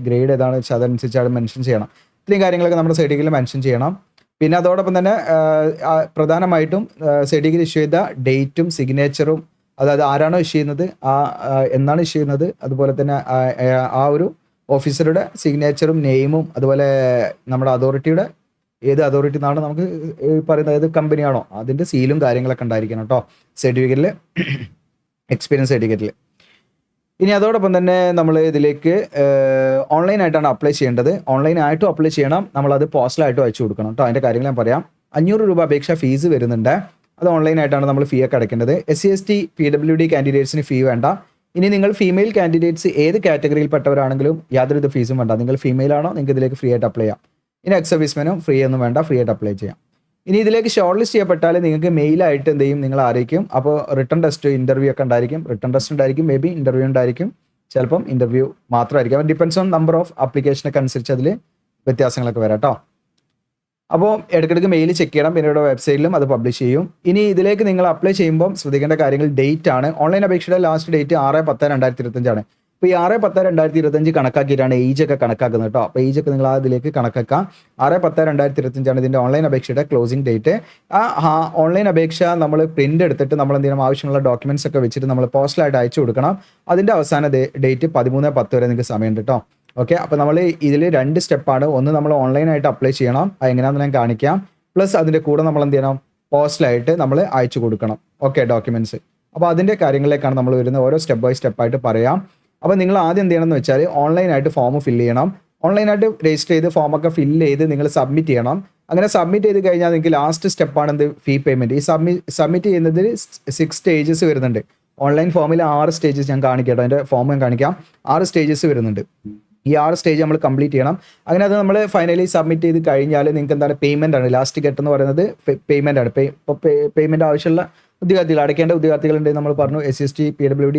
ഗ്രേഡ് ഏതാണ് വെച്ചാൽ അതനുസരിച്ച് അവിടെ മെൻഷൻ ചെയ്യണം. ഇത്രയും കാര്യങ്ങളൊക്കെ നമ്മുടെ സർട്ടിഫിക്കറ്റിൽ മെൻഷൻ ചെയ്യണം. പിന്നെ അതോടൊപ്പം തന്നെ പ്രധാനമായിട്ടും സർട്ടിഫിക്കറ്റ് ഇഷ്യൂ ചെയ്ത ഡേറ്റും സിഗ്നേച്ചറും, അതായത് ആരാണോ ഇഷ്യൂ ചെയ്യുന്നത് എന്നാണ് ഇഷ്യൂ ചെയ്യുന്നത്, അതുപോലെ തന്നെ ആ ഒരു ഓഫീസറുടെ സിഗ്നേച്ചറും നെയിമും, അതുപോലെ നമ്മുടെ അതോറിറ്റിയുടെ ഏത് അതോറിറ്റി നിന്നാണ് നമുക്ക് പറയുന്നത് ഏത് കമ്പനിയാണോ അതിൻ്റെ സീലും കാര്യങ്ങളൊക്കെ ഉണ്ടായിരിക്കണം കേട്ടോ സർട്ടിഫിക്കറ്റിൽ, എക്സ്പീരിയൻസ് സർട്ടിഫിക്കറ്റിൽ. ഇനി അതോടൊപ്പം തന്നെ നമ്മൾ ഇതിലേക്ക് ഓൺലൈനായിട്ടാണ് അപ്ലൈ ചെയ്യേണ്ടത്. ഓൺലൈനായിട്ടും അപ്ലൈ ചെയ്യണം, നമ്മളത് പോസ്റ്റലായിട്ടും അയച്ചു കൊടുക്കണം കേട്ടോ. അതിൻ്റെ കാര്യങ്ങൾ ഞാൻ പറയാം. 500 രൂപ അപേക്ഷ ഫീസ് വരുന്നുണ്ട്. അത് ഓൺലൈനായിട്ടാണ് നമ്മൾ ഫീ ഒക്കെ അടയ്ക്കേണ്ടത്. SC ST PWD കാൻഡിഡേറ്റ്സിന് ഫീ വേണ്ട. ഇനി നിങ്ങൾ ഫീമെയിൽ കാൻഡിഡേറ്റ്സ് ഏത് കാറ്റഗറിയിൽപ്പെട്ടവരാണെങ്കിലും യാതൊരുവിധ ഫീസും വേണ്ട. നിങ്ങൾ ഫീമെയിൽ ആണോ നിങ്ങൾക്ക് ഇതിലേക്ക് ഫ്രീ ആയിട്ട് അപ്ലൈ ചെയ്യാം. ഇനി എക്സ് സർവീസ്മെനും ഫ്രീ ഒന്നും വേണ്ട, ഫ്രീ ആയിട്ട് അപ്ലൈ ചെയ്യാം. ഇനി ഇതിലേക്ക് ഷോർട്ട് ലിസ്റ്റ് ചെയ്യപ്പെട്ടാൽ നിങ്ങൾക്ക് മെയിലായിട്ട് എന്ത് ചെയ്യും, നിങ്ങൾ അറിയിക്കും. അപ്പോൾ റിട്ടൺ ടെസ്റ്റ് ഇൻ്റർവ്യൂ ഒക്കെ ഉണ്ടായിരിക്കും. റിട്ടൺ ടെസ്റ്റ് ഉണ്ടായിരിക്കും, മേ ബി ഇൻ്റർവ്യൂ ഉണ്ടായിരിക്കും, ചിലപ്പം ഇൻ്റർവ്യൂ മാത്രമായിരിക്കും. അപ്പോൾ ഡിപ്പെൻസ് ഓൺ നമ്പർ ഓഫ് ആപ്ലിക്കേഷനൊക്കെ അനുസരിച്ച് അതിൽ വ്യത്യാസങ്ങളൊക്കെ വരാം കേട്ടോ. അപ്പോൾ ഇടയ്ക്കിടയ്ക്ക് മെയിൽ ചെക്ക് ചെയ്യണം. പിന്നെ ഇവിടെ വെബ്സൈറ്റിലും അത് പബ്ലിഷ് ചെയ്യും. ഇനി ഇതിലേക്ക് നിങ്ങൾ അപ്ലൈ ചെയ്യുമ്പോൾ ശ്രദ്ധിക്കേണ്ട കാര്യങ്ങൾ ഡേറ്റ് ആണ്. ഓൺലൈൻ അപേക്ഷയുടെ ലാസ്റ്റ് ഡേറ്റ് 6/10/2025 അപ്പോൾ ഈ 6/10/2025 കണക്കാക്കിയിട്ടാണ് ഏജ് ഒക്കെ കണക്കാക്കുന്നത് കേട്ടോ. അപ്പോൾ ഏജ് ഒക്കെ നിങ്ങൾ അതിലേക്ക് കണക്കാക്കാം. 6/10/2025 ഇതിൻ്റെ ഓൺലൈൻ അപേക്ഷയുടെ ക്ലോസിംഗ് ഡേറ്റ്. ഓൺലൈൻ അപേക്ഷ നമ്മൾ പ്രിൻ്റ് എടുത്തിട്ട് നമ്മൾ എന്തെങ്കിലും ആവശ്യമുള്ള ഡോക്യുമെൻറ്റ്സ് ഒക്കെ വെച്ചിട്ട് നമ്മൾ പോസ്റ്റലായിട്ട് അയച്ചു കൊടുക്കണം. അതിൻ്റെ അവസാന ഡേറ്റ് 13/10 വരെ നിങ്ങൾക്ക് സമയമുണ്ട് കേട്ടോ. ഓക്കെ, അപ്പോൾ നമ്മൾ ഇതിൽ 2 സ്റ്റെപ്പാണ്. ഒന്ന് നമ്മൾ ഓൺലൈനായിട്ട് അപ്ലൈ ചെയ്യണം, അത് എങ്ങനെയാണെന്ന് ഞാൻ കാണിക്കാം. പ്ലസ് അതിൻ്റെ കൂടെ നമ്മൾ എന്ത് ചെയ്യണം, പോസ്റ്റലായിട്ട് നമ്മൾ അയച്ചു കൊടുക്കണം. Okay, documents. അപ്പോൾ അതിൻ്റെ കാര്യങ്ങളിലേക്കാണ് നമ്മൾ വരുന്നത്. ഓരോ സ്റ്റെപ്പ് ബൈ സ്റ്റെപ്പായിട്ട് പറയാം. അപ്പോൾ നിങ്ങൾ ആദ്യം എന്ത് ചെയ്യണമെന്ന് വെച്ചാൽ ഓൺലൈനായിട്ട് ഫോം ഫില്ല് ചെയ്യണം. ഓൺലൈനായിട്ട് രജിസ്റ്റർ ചെയ്ത് ഫോമൊക്കെ ഫില്ല് ചെയ്ത് നിങ്ങൾ സബ്മിറ്റ് ചെയ്യണം. അങ്ങനെ സബ്മിറ്റ് ചെയ്ത് കഴിഞ്ഞാൽ നിങ്ങൾക്ക് ലാസ്റ്റ് സ്റ്റെപ്പാണ് എന്ത്, ഫീ പേയ്മെൻറ്റ്. ഈ സബ്മിറ്റ് ചെയ്യുന്നതിൽ 6 സ്റ്റേജസ് വരുന്നുണ്ട്. ഓൺലൈൻ ഫോമിൽ 6 സ്റ്റേജസ് ഞാൻ കാണിക്കാം കേട്ടോ. അതിൻ്റെ ഫോം ഞാൻ കാണിക്കാം. 6 സ്റ്റേജസ് വരുന്നുണ്ട്. ഈ 6 സ്റ്റേജ് നമ്മൾ കംപ്ലീറ്റ് ചെയ്യണം. അങ്ങനെ അത് നമ്മൾ ഫൈനലി സബ്മിറ്റ് ചെയ്ത് കഴിഞ്ഞാൽ നിങ്ങൾക്ക് എന്താണ് പേയ്മെൻ്റ് ആണ്. ലാസ്റ്റ് ഘട്ടം എന്ന് പറയുന്നത് പേയ്മെൻ്റ് ആണ്. ഇപ്പോൾ പേയ്മെൻറ്റ് ആവശ്യമുള്ള ഉദ്യോഗാർത്ഥികൾ അടയ്ക്കേണ്ട ഉദ്യോഗാർത്ഥികളുണ്ട്. നമ്മൾ പറഞ്ഞു SC/ST PWD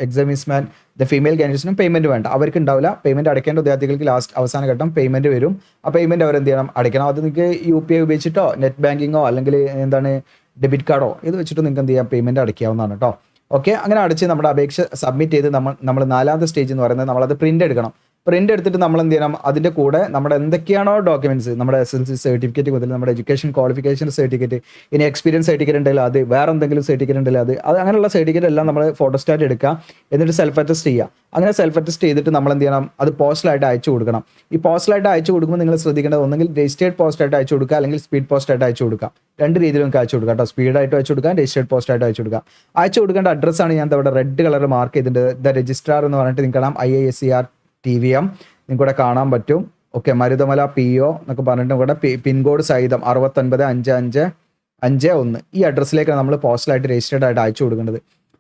എക്സാമിസ്മാൻ ഫീമെയിൽ കാൻഡിഡേറ്റ്സിനും പേയ്മെൻറ്റ് വേണ്ട, അവർക്ക് ഉണ്ടാവില്ല. പേയ്മെൻറ്റ് അടയ്ക്കേണ്ട ഉദ്യോഗാർത്ഥികൾക്ക് അവസാന ഘട്ടം പേയ്മെൻറ്റ് വരും. ആ പേയ്മെൻറ്റ് അവരെന്ത് ചെയ്യണം, അടയ്ക്കണം. അത് നിങ്ങൾക്ക് UPI ഉപയോഗിച്ചിട്ടോ നെറ്റ് ബാങ്കിങ്ങോ അല്ലെങ്കിൽ എന്താണ് ഡെബിറ്റ് കാർഡോ ഇത് വെച്ചിട്ട് നിങ്ങൾക്ക് എന്ത് ചെയ്യാം, പേയ്മെൻറ്റ് അടയ്ക്കാവുന്നതാണ് കേട്ടോ. ഓക്കെ, അങ്ങനെ അടച്ച് നമ്മുടെ അപേക്ഷ സബ്മിറ്റ് ചെയ്ത് നമ്മൾ 4ാമത്തെ സ്റ്റേജ് എന്ന് പറയുന്നത് നമ്മളത് പ്രിൻ്റ് എടുക്കണം. പ്രിൻ്റ് എടുത്തിട്ട് നമ്മൾ എന്ത് ചെയ്യണം, അതിൻ്റെ കൂടെ നമ്മുടെ എന്തൊക്കെയാണോ ഡോക്യുമെൻറ്റ്സ്, നമ്മുടെ SSLC സർട്ടിഫിക്കറ്റ് മുതൽ നമ്മുടെ എഡ്യൂക്കേഷൻ ക്വാളിഫിക്കേഷൻ സർട്ടിഫിക്കറ്റ്, ഇനി എക്സ്പീരിയൻസ് സർട്ടിഫിക്കറ്റ് ഉണ്ടെങ്കിൽ അത്, വേറെ എന്തെങ്കിലും സർട്ടിഫിക്കറ്റ് ഉണ്ടെങ്കിൽ അത് അങ്ങനെയുള്ള സർട്ടിഫിക്കറ്റ് എല്ലാം നമ്മൾ ഫോട്ടോസ്റ്റാറ്റ് എടുക്കുക. എന്നിട്ട് സെൽഫ് അറ്റസ്റ്റ് ചെയ്യുക. അങ്ങനെ സെൽഫ് അറ്റസ്റ്റ് ചെയ്തിട്ട് നമ്മൾ എന്ത് ചെയ്യണം, അത് പോസ്റ്റലായിട്ട് അയച്ചു കൊടുക്കണം. ഈ പോസ്റ്റലായിട്ട് അയച്ചു കൊടുക്കുമ്പോൾ നിങ്ങൾ ശ്രദ്ധിക്കേണ്ടത് ഒന്നെങ്കിൽ രജിസ്റ്റേർഡ് പോസ്റ്റായിട്ട് അയച്ചു കൊടുക്കുക, അല്ലെങ്കിൽ സ്പീഡ് പോസ്റ്റായിട്ട് അയച്ചു കൊടുക്കുക. 2 രീതിയിലും നിങ്ങൾക്ക് അയച്ചു കൊടുക്കാം കേട്ടോ. സ്പീഡായിട്ട് അയച്ചു കൊടുക്കാം, രജിസ്റ്റേർഡ് പോസ്റ്റായിട്ട് അയച്ചു കൊടുക്കുക. അയച്ചു കൊടുക്കേണ്ട അഡ്രസ്സാണ് ഞാൻ ഇവിടെ റെഡ് കളർ മാർക്ക് ചെയ്തിട്ടുണ്ട്. ദ രജിസ്ട്രാർ എന്ന് പറഞ്ഞിട്ട് നിങ്ങൾക്ക് കാണാം, IISER TVM നിങ്ങൾക്കിവിടെ കാണാൻ പറ്റും. ഓക്കെ, മരുതമല PO എന്നൊക്കെ പറഞ്ഞിട്ട് ഇവിടെ പിൻകോഡ് സഹിതം 695551 ഈ അഡ്രസ്സിലേക്കാണ് നമ്മൾ പോസ്റ്റലായിട്ട് രജിസ്റ്റേർഡ് ആയിട്ട് അയച്ചു കൊടുക്കേണ്ടത്.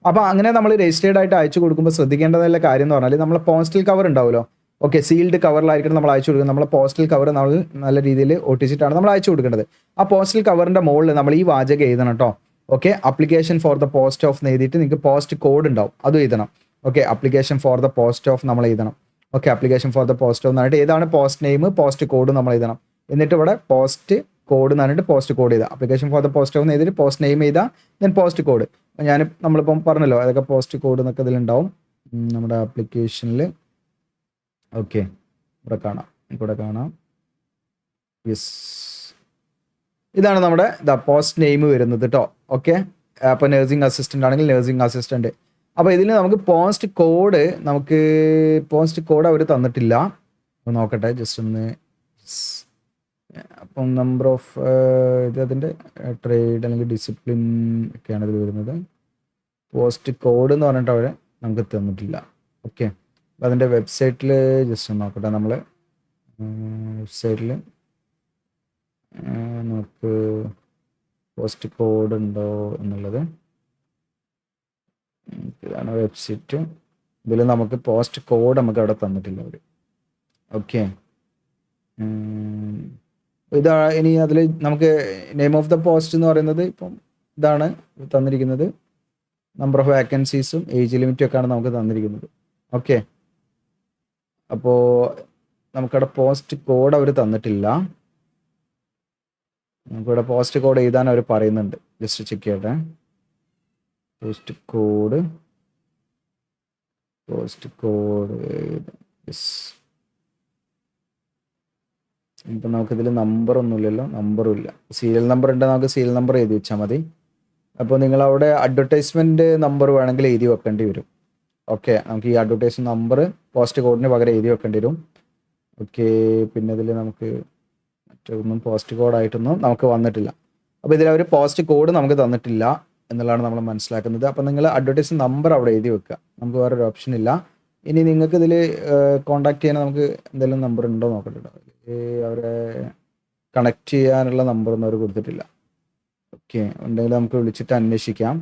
അപ്പോൾ അങ്ങനെ നമ്മൾ രജിസ്റ്റേർഡ് ആയിട്ട് അയച്ചു കൊടുക്കുമ്പോൾ ശ്രദ്ധിക്കേണ്ടതുള്ള കാര്യം എന്ന് പറഞ്ഞാൽ നമ്മൾ പോസ്റ്റൽ കവർ ഉണ്ടാവുമല്ലോ. ഓക്കെ, സീൽഡ് കവറിലായിരിക്കണം നമ്മൾ അയച്ചു കൊടുക്കുന്നത്. നമ്മൾ പോസ്റ്റൽ കവർ നമ്മൾ നല്ല രീതിയിൽ ഒട്ടിച്ചിട്ടാണ് നമ്മൾ അയച്ചു കൊടുക്കേണ്ടത്. ആ പോസ്റ്റൽ കവറിൻ്റെ മുകളിൽ നമ്മൾ ഈ വാചകം എഴുതണം കേട്ടോ. Okay, application for the post of എന്ന് എഴുതിയിട്ട് നിങ്ങൾക്ക് പോസ്റ്റ് കോഡ് ഉണ്ടാവും, അതും എഴുതണം. Okay, application for the post of നമ്മൾ എഴുതണം. Okay, application for the post of എന്ന് പറഞ്ഞിട്ട് ഏതാണ് പോസ്റ്റ് നെയിം, പോസ്റ്റ് കോഡ് നമ്മൾ എഴുതണം. എന്നിട്ട് ഇവിടെ പോസ്റ്റ് കോഡ് എന്ന് പറഞ്ഞിട്ട് പോസ്റ്റ് കോഡ് ചെയ്താൽ, application for the post of എന്ന് എഴുതിയിട്ട് പോസ്റ്റ് നെയിം ചെയ്താൽ ദെൻ പോസ്റ്റ് കോഡ്. നമ്മളിപ്പം പറഞ്ഞല്ലോ അതൊക്കെ പോസ്റ്റ് കോഡ് എന്നൊക്കെ ഇതിലുണ്ടാവും നമ്മുടെ ആപ്ലിക്കേഷനിൽ. ഓക്കെ, ഇവിടെ കാണാം. യെസ്, ഇതാണ് നമ്മുടെ പോസ്റ്റ് നെയിം വരുന്നത് കേട്ടോ. ഓക്കെ, അപ്പോൾ നഴ്സിംഗ് അസിസ്റ്റൻ്റ് ആണെങ്കിൽ നഴ്സിംഗ് അസിസ്റ്റൻ്റ്. അപ്പോൾ ഇതിൽ നമുക്ക് പോസ്റ്റ് കോഡ് അവർ തന്നിട്ടില്ല. അപ്പോൾ നോക്കട്ടെ ജസ്റ്റ് ഒന്ന്. അപ്പം നമ്പർ ഓഫ് അതിൻ്റെ ട്രേഡ് അല്ലെങ്കിൽ ഡിസിപ്ലിൻ ഒക്കെയാണ് ഇതിൽ വരുന്നത്. പോസ്റ്റ് കോഡ് എന്ന് പറഞ്ഞിട്ട് അവർ നമുക്ക് തന്നിട്ടില്ല. ഓക്കെ, അപ്പോൾ അതിൻ്റെ വെബ്സൈറ്റിൽ ജസ്റ്റ് ഒന്ന് നോക്കട്ടെ. നമ്മൾ വെബ്സൈറ്റിൽ നമുക്ക് പോസ്റ്റ് കോഡ് ഉണ്ടോ എന്നുള്ളത്. ഇതാണ് വെബ്സൈറ്റ്. ഇതിൽ നമുക്ക് പോസ്റ്റ് കോഡ് നമുക്ക് അവിടെ തന്നിട്ടില്ല അവർ. ഓക്കെ, ഇനി അതിൽ നമുക്ക് നെയിം ഓഫ് ദ പോസ്റ്റ് എന്ന് പറയുന്നത് ഇപ്പം ഇതാണ് തന്നിരിക്കുന്നത്. നമ്പർ ഓഫ് വേക്കൻസീസും ഏജ് ലിമിറ്റും ഒക്കെയാണ് നമുക്ക് തന്നിരിക്കുന്നത്. ഓക്കെ, അപ്പോൾ നമുക്കവിടെ പോസ്റ്റ് കോഡ് അവർ തന്നിട്ടില്ല. നമുക്കിവിടെ പോസ്റ്റ് കോഡ് എഴുതാൻ അവർ പറയുന്നുണ്ട്. ജസ്റ്റ് ചെക്ക് ചെയ്യട്ടെ. Post code yes. ഇപ്പം നമുക്കിതിൽ നമ്പറൊന്നുമില്ലല്ലോ, നമ്പറും ഇല്ല. സീരിയൽ നമ്പർ ഉണ്ടെങ്കിൽ നമുക്ക് സീരിയൽ നമ്പർ എഴുതി വെച്ചാൽ മതി. അപ്പോൾ നിങ്ങളവിടെ അഡ്വർടൈസ്മെൻറ്റ് നമ്പർ വേണമെങ്കിൽ എഴുതി വെക്കേണ്ടി വരും. ഓക്കെ, നമുക്ക് ഈ അഡ്വർടൈസ്മെൻറ്റ് നമ്പർ പോസ്റ്റ് കോഡിന് പകരം എഴുതി വെക്കേണ്ടി വരും. ഓക്കെ, പിന്നെ ഇതിൽ നമുക്ക് മറ്റൊന്നും പോസ്റ്റ് കോഡായിട്ടൊന്നും നമുക്ക് വന്നിട്ടില്ല. അപ്പോൾ ഇതിലവർ പോസ്റ്റ് കോഡ് നമുക്ക് തന്നിട്ടില്ല എന്നുള്ളതാണ് നമ്മൾ മനസ്സിലാക്കുന്നത്. അപ്പോൾ നിങ്ങൾ അഡ്വർടൈസ്മെൻറ്റ് നമ്പർ അവിടെ എഴുതി വെക്കുക, നമുക്ക് വേറൊരു ഓപ്ഷൻ ഇല്ല. ഇനി നിങ്ങൾക്ക് ഇതിൽ കോൺടാക്ട് ചെയ്യാൻ നമുക്ക് എന്തെങ്കിലും നമ്പർ ഉണ്ടോ നോക്കട്ടെ. അവരെ കണക്ട് ചെയ്യാനുള്ള നമ്പറൊന്നും അവർ കൊടുത്തിട്ടില്ല. ഓക്കെ, ഉണ്ടെങ്കിൽ നമുക്ക് വിളിച്ചിട്ട് അന്വേഷിക്കാം.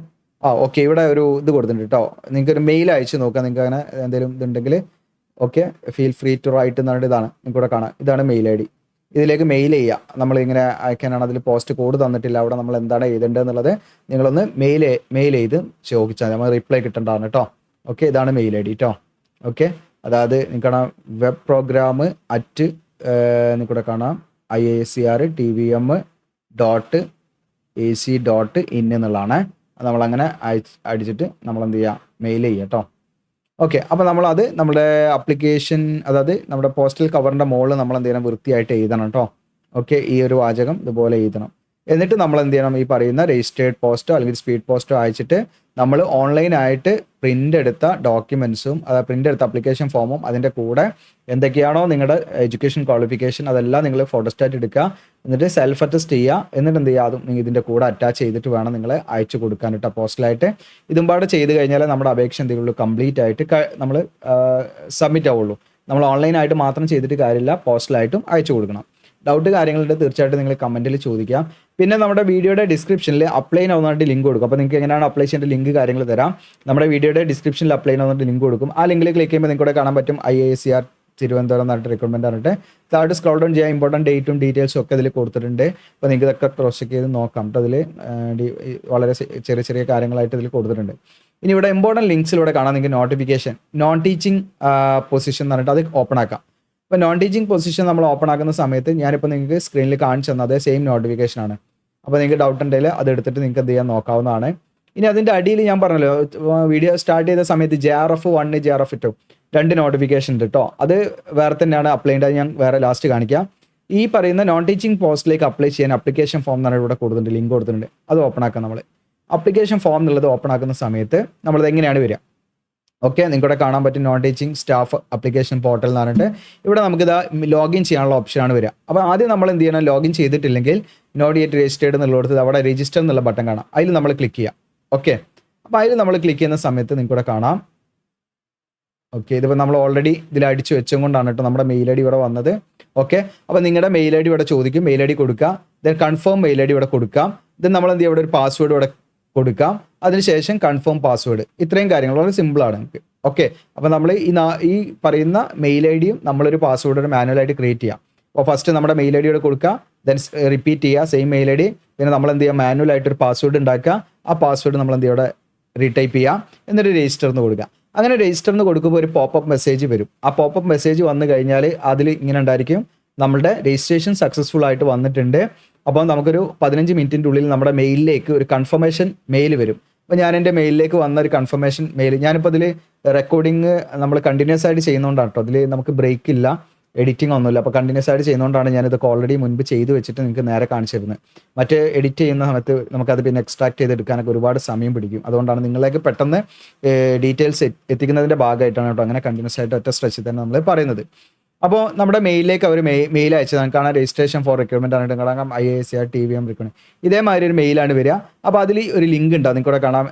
ഓക്കെ, ഇവിടെ ഒരു ഇത് കൊടുത്തിട്ടുണ്ട് കേട്ടോ. നിങ്ങൾക്കൊരു മെയിൽ അയച്ച് നോക്കാം. നിങ്ങൾക്ക് അങ്ങനെ എന്തെങ്കിലും ഇതുണ്ടെങ്കിൽ okay, feel free to write എന്ന് പറഞ്ഞിട്ട് ഇതാണ് നിങ്ങൾക്കിവിടെ കാണാം. ഇതാണ് മെയിൽ ID. ഇതിലേക്ക് മെയിൽ ചെയ്യുക. നമ്മളിങ്ങനെ അയക്കാനാണ്. അതിൽ പോസ്റ്റ് കോഡ് തന്നിട്ടില്ല. അവിടെ നമ്മൾ എന്താണ് എഴുതേണ്ടത് എന്നുള്ളത് നിങ്ങളൊന്ന് മെയിൽ ചെയ്ത് ചോദിച്ചാൽ നമ്മൾ റിപ്ലൈ കിട്ടേണ്ടതാണ് കേട്ടോ. ഓക്കെ, ഇതാണ് മെയിൽ ID കേട്ടോ. ഓക്കെ, അതായത് നിങ്ങൾക്ക് വെബ് പ്രോഗ്രാം @ നിങ്ങൾക്കിവിടെ കാണാം IISER.tvm.ac.in എന്നുള്ളതാണ്. നമ്മളങ്ങനെ അടിച്ചിട്ട് നമ്മളെന്ത് ചെയ്യുക, മെയിൽ ചെയ്യുക കേട്ടോ. ഓക്കെ, അപ്പോൾ നമ്മളത് നമ്മുടെ അപ്ലിക്കേഷൻ, അതായത് നമ്മുടെ പോസ്റ്റൽ കവറിൻ്റെ മുകളിൽ നമ്മൾ എന്ത് ചെയ്യണം, വൃത്തിയായിട്ട് എഴുതണം കേട്ടോ. ഓക്കെ, ഈ ഒരു വാചകം ഇതുപോലെ എഴുതണം. എന്നിട്ട് നമ്മൾ എന്ത് ചെയ്യണം, ഈ പറയുന്ന രജിസ്റ്റേർഡ് പോസ്റ്റോ അല്ലെങ്കിൽ സ്പീഡ് പോസ്റ്റോ അയച്ചിട്ട് നമ്മൾ ഓൺലൈനായിട്ട് പ്രിൻ്റ് എടുത്ത ഡോക്യുമെൻറ്റ്സും പ്രിൻ്റ് എടുത്ത അപ്ലിക്കേഷൻ ഫോമും അതിൻ്റെ കൂടെ എന്തൊക്കെയാണോ നിങ്ങളുടെ എഡ്യൂക്കേഷൻ ക്വാളിഫിക്കേഷൻ അതെല്ലാം നിങ്ങൾ ഫോട്ടോസ്റ്റാറ്റ് എടുക്കുക. എന്നിട്ട് സെൽഫ് അറ്റസ്റ്റ് ചെയ്യുക. എന്നിട്ട് എന്ത് ചെയ്യുക, അതും നിങ്ങൾ ഇതിൻ്റെ കൂടെ അറ്റാച്ച് ചെയ്തിട്ട് വേണം നിങ്ങൾ അയച്ചു കൊടുക്കാൻ കേട്ടോ പോസ്റ്റലായിട്ട്. ഇതുമ്പാട് ചെയ്ത് കഴിഞ്ഞാൽ നമ്മുടെ അപേക്ഷ എന്തെങ്കിലും കംപ്ലീറ്റ് ആയിട്ട് നമ്മൾ സബ്മിറ്റ് ആവുള്ളൂ. നമ്മൾ ഓൺലൈനായിട്ട് മാത്രം ചെയ്തിട്ട് കാര്യമില്ല, പോസ്റ്റലായിട്ടും അയച്ചു കൊടുക്കണം. ഡൗട്ട് കാര്യങ്ങളുണ്ട് തീർച്ചയായിട്ടും നിങ്ങൾ കമൻറ്റിൽ ചോദിക്കാം. പിന്നെ നമ്മുടെ വീഡിയോയുടെ ഡിസ്ക്രിപ്ഷനിൽ അപ്ലൈ ആവുന്നതായിട്ട് ലിങ്ക് കൊടുക്കും. അപ്പോൾ നിങ്ങൾക്ക് എങ്ങനെയാണ് അപ്ലൈ ചെയ്യേണ്ട ലിങ്ക് കാര്യങ്ങൾ തരാം. നമ്മുടെ വീഡിയോയുടെ ഡിസ്ക്രിപ്ഷനിൽ അപ്ലൈ ആവുന്നതായിട്ട് ലിങ്ക് കൊടുക്കും. ആ ലിങ്കിൽ ക്ലിക്ക് ചെയ്യുമ്പോൾ നിങ്ങൾക്ക് കാണാൻ പറ്റും IISER തിരുവനന്തപുരം എന്നിട്ട് റിക്രൂട്ട്മെന്റ് പറഞ്ഞിട്ട് താഴോട്ട് സ്ക്രോൾ ഡൗൺ ചെയ്യാൻ ഇമ്പോർട്ടൻറ്റ് ഡേറ്റും ഡീറ്റെയിൽസും ഒക്കെ ഇതിൽ കൊടുത്തിട്ടുണ്ട്. അപ്പോൾ നിങ്ങൾക്ക് ഇതൊക്കെ ക്രോസ് ചെക്ക് ചെയ്ത് നോക്കാം കേട്ടോ. അതിൽ വളരെ ചെറിയ ചെറിയ കാര്യങ്ങളായിട്ട് ഇതിൽ കൊടുത്തിട്ടുണ്ട്. ഇനി ഇവിടെ ഇമ്പോർട്ടൻറ്റ് ലിങ്ക്സിലൂടെ കാണാം നിങ്ങൾക്ക് നോട്ടിഫിക്കേഷൻ നോൺ ടീച്ചിങ് പൊസിഷൻ എന്ന് പറഞ്ഞിട്ട് അത് ഓപ്പൺ ആക്കാം. അപ്പോൾ നോൺ ടീച്ചിങ് പൊസിഷൻ നമ്മൾ ഓപ്പൺ ആക്കുന്ന സമയത്ത് ഞാനിപ്പോൾ നിങ്ങൾക്ക് സ്ക്രീനിൽ കാണിച്ചു തന്നത് സെയിം നോട്ടിഫിക്കേഷൻ ആണ്. അപ്പോൾ നിങ്ങൾക്ക് ഡൗട്ട് ഉണ്ടെങ്കിൽ അത് എടുത്തിട്ട് നിങ്ങൾക്ക് എന്ത് ചെയ്യാൻ നോക്കാവുന്നതാണ്. ഇനി അതിൻ്റെ അടിയിൽ ഞാൻ പറഞ്ഞല്ലോ വീഡിയോ സ്റ്റാർട്ട് ചെയ്ത സമയത്ത് JRF 1 JRF 2 2 നോട്ടിഫിക്കേഷൻ ഉണ്ട് കേട്ടോ. അത് വേറെ തന്നെയാണ് അപ്ലൈ ചെയ്യേണ്ടത്. ഞാൻ വേറെ ലാസ്റ്റ് കാണിക്കാം. ഈ പറയുന്ന നോൺ ടീച്ചിങ് പോസ്റ്റിലേക്ക് അപ്ലൈ ചെയ്യാൻ അപ്ലിക്കേഷൻ ഫോം എന്നാണ് ഇവിടെ കൊടുത്തിട്ടുണ്ട്, ലിങ്ക് കൊടുത്തിട്ടുണ്ട്. അത് ഓപ്പൺ ആക്കാം. നമ്മൾ അപ്ലിക്കേഷൻ ഫോം എന്നുള്ളത് ഓപ്പൺ ആക്കുന്ന സമയത്ത് നമ്മളത് എങ്ങനെയാണ് വരിക? ഓക്കെ, നിങ്ങൾക്കിവിടെ കാണാൻ പറ്റും non teaching staff application portal എന്ന് പറഞ്ഞിട്ട് ഇവിടെ നമുക്കിത് ലോഗിൻ ചെയ്യാനുള്ള ഓപ്ഷനാണ് വരിക. അപ്പോൾ ആദ്യം നമ്മൾ എന്ത് ചെയ്യണം, ലോഗിൻ ചെയ്തിട്ടില്ലെങ്കിൽ നോട്ട് യെറ്റ് രജിസ്റ്റേർഡ് എന്നുള്ളത് അവിടെ രജിസ്റ്റർ എന്നുള്ള ബട്ടൺ കാണാം, അതിൽ നമ്മൾ ക്ലിക്ക് ചെയ്യാം. ഓക്കെ, അപ്പോൾ അതിൽ നമ്മൾ ക്ലിക്ക് ചെയ്യുന്ന സമയത്ത് നിങ്ങൾക്കിവിടെ കാണാം. ഓക്കെ, ഇതിപ്പോൾ നമ്മൾ ഓൾറെഡി ഇതിൽ അടിച്ച് വെച്ചും കൊണ്ടാണ് കേട്ടോ നമ്മുടെ മെയിൽ ID ഇവിടെ വന്നത്. ഓക്കെ, അപ്പോൾ നിങ്ങളുടെ മെയിൽ ID ഇവിടെ ചോദിക്കും, മെയിൽ ID കൊടുക്കുക, ദെൻ കൺഫേം മെയിൽ ID ഇവിടെ കൊടുക്കാം, ദെൻ നമ്മൾ എന്ത് ചെയ്യുക, ഇവിടെ ഒരു പാസ്വേഡ് ഇവിടെ കൊടുക്കാം, അതിനുശേഷം കൺഫേം പാസ്വേഡ്. ഇത്രയും കാര്യങ്ങൾ വളരെ സിമ്പിളാണ് നമുക്ക്. ഓക്കെ, അപ്പോൾ നമ്മൾ ഈ പറയുന്ന മെയിൽ ഐഡിയും നമ്മളൊരു പാസ്വേഡ് മാനുവലായിട്ട് ക്രിയേറ്റ് ചെയ്യാം. അപ്പോൾ ഫസ്റ്റ് നമ്മുടെ മെയിൽ ID ഇവിടെ കൊടുക്കുക, ദെൻ റിപ്പീറ്റ് ചെയ്യുക സെയിം മെയിൽ ID, പിന്നെ നമ്മൾ എന്ത് ചെയ്യുക, മാനുവലായിട്ട് ഒരു പാസ്വേഡ് ഉണ്ടാക്കുക, ആ പാസ്വേഡ് നമ്മൾ എന്ത് ചെയ്യുക, ഇവിടെ റീടൈപ്പ് ചെയ്യാം, എന്നിട്ട് രജിസ്റ്റർ എന്ന് കൊടുക്കുക. അങ്ങനെ രജിസ്റ്റർ എന്ന് കൊടുക്കുമ്പോൾ ഒരു പോപ്പപ്പ് മെസ്സേജ് വരും. ആ പോപ്പപ്പ് മെസ്സേജ് വന്നു കഴിഞ്ഞാൽ അതിൽ ഇങ്ങനെ ഉണ്ടായിരിക്കും, നമ്മളുടെ രജിസ്ട്രേഷൻ സക്സസ്ഫുൾ ആയിട്ട് വന്നിട്ടുണ്ട്. അപ്പോൾ നമുക്കൊരു 15 മിനിറ്റിൻ്റെ ഉള്ളിൽ നമ്മുടെ മെയിലിലേക്ക് ഒരു കൺഫർമേഷൻ മെയിൽ വരും. അപ്പോൾ ഞാൻ എൻ്റെ മെയിലിലേക്ക് വന്ന ഒരു കൺഫർമേഷൻ മെയിൽ, ഞാനിപ്പോൾ അതിൽ റെക്കോർഡിങ് നമ്മൾ കണ്ടിന്യൂസ് ആയിട്ട് ചെയ്യുന്നതുകൊണ്ടാണ് കേട്ടോ, അതിൽ നമുക്ക് ബ്രേക്ക് ഇല്ല, എഡിറ്റിംഗ് ഒന്നുമില്ല. അപ്പോൾ കണ്ടിന്യൂസ് ആയിട്ട് ചെയ്യുന്നതുകൊണ്ടാണ് ഞാനിതൊക്കെ ഓൾറെഡി മുൻപ് ചെയ്ത് വെച്ചിട്ട് നിങ്ങൾക്ക് നേരെ കാണിച്ചിരുന്നത്. മറ്റേ എഡിറ്റ് ചെയ്യുന്ന സമയത്ത് നമുക്കത് പിന്നെ എക്സ്ട്രാക്ട് ചെയ്തെടുക്കാനൊക്കെ ഒരുപാട് സമയം പിടിക്കും. അതുകൊണ്ടാണ് നിങ്ങളിലേക്ക് പെട്ടെന്ന് ഡീറ്റെയിൽസ് എത്തിക്കുന്നതിൻ്റെ ഭാഗമായിട്ടാണ് കേട്ടോ അങ്ങനെ കണ്ടിന്യൂസ് ആയിട്ട് ഒറ്റ സ്ട്രെച്ചിൽ തന്നെ നമ്മൾ പറയുന്നത്. അപ്പോൾ നമ്മുടെ മെയിലിലേക്ക് അവർ മെയിൽ അയച്ചതാണ്, കാണാൻ രജിസ്ട്രേഷൻ ഫോർ റിക്രൂട്ട്മെന്റ് ആണ് കാണാം, IASR TVM റിക്രൂട്ട്മെന്റ്, ഇതേമാതിരി ഒരു മെയിലാണ് വരിക. അപ്പോൾ അതിൽ ഒരു ലിങ്ക് ഉണ്ട്, നിങ്ങൾക്ക് കാണാം.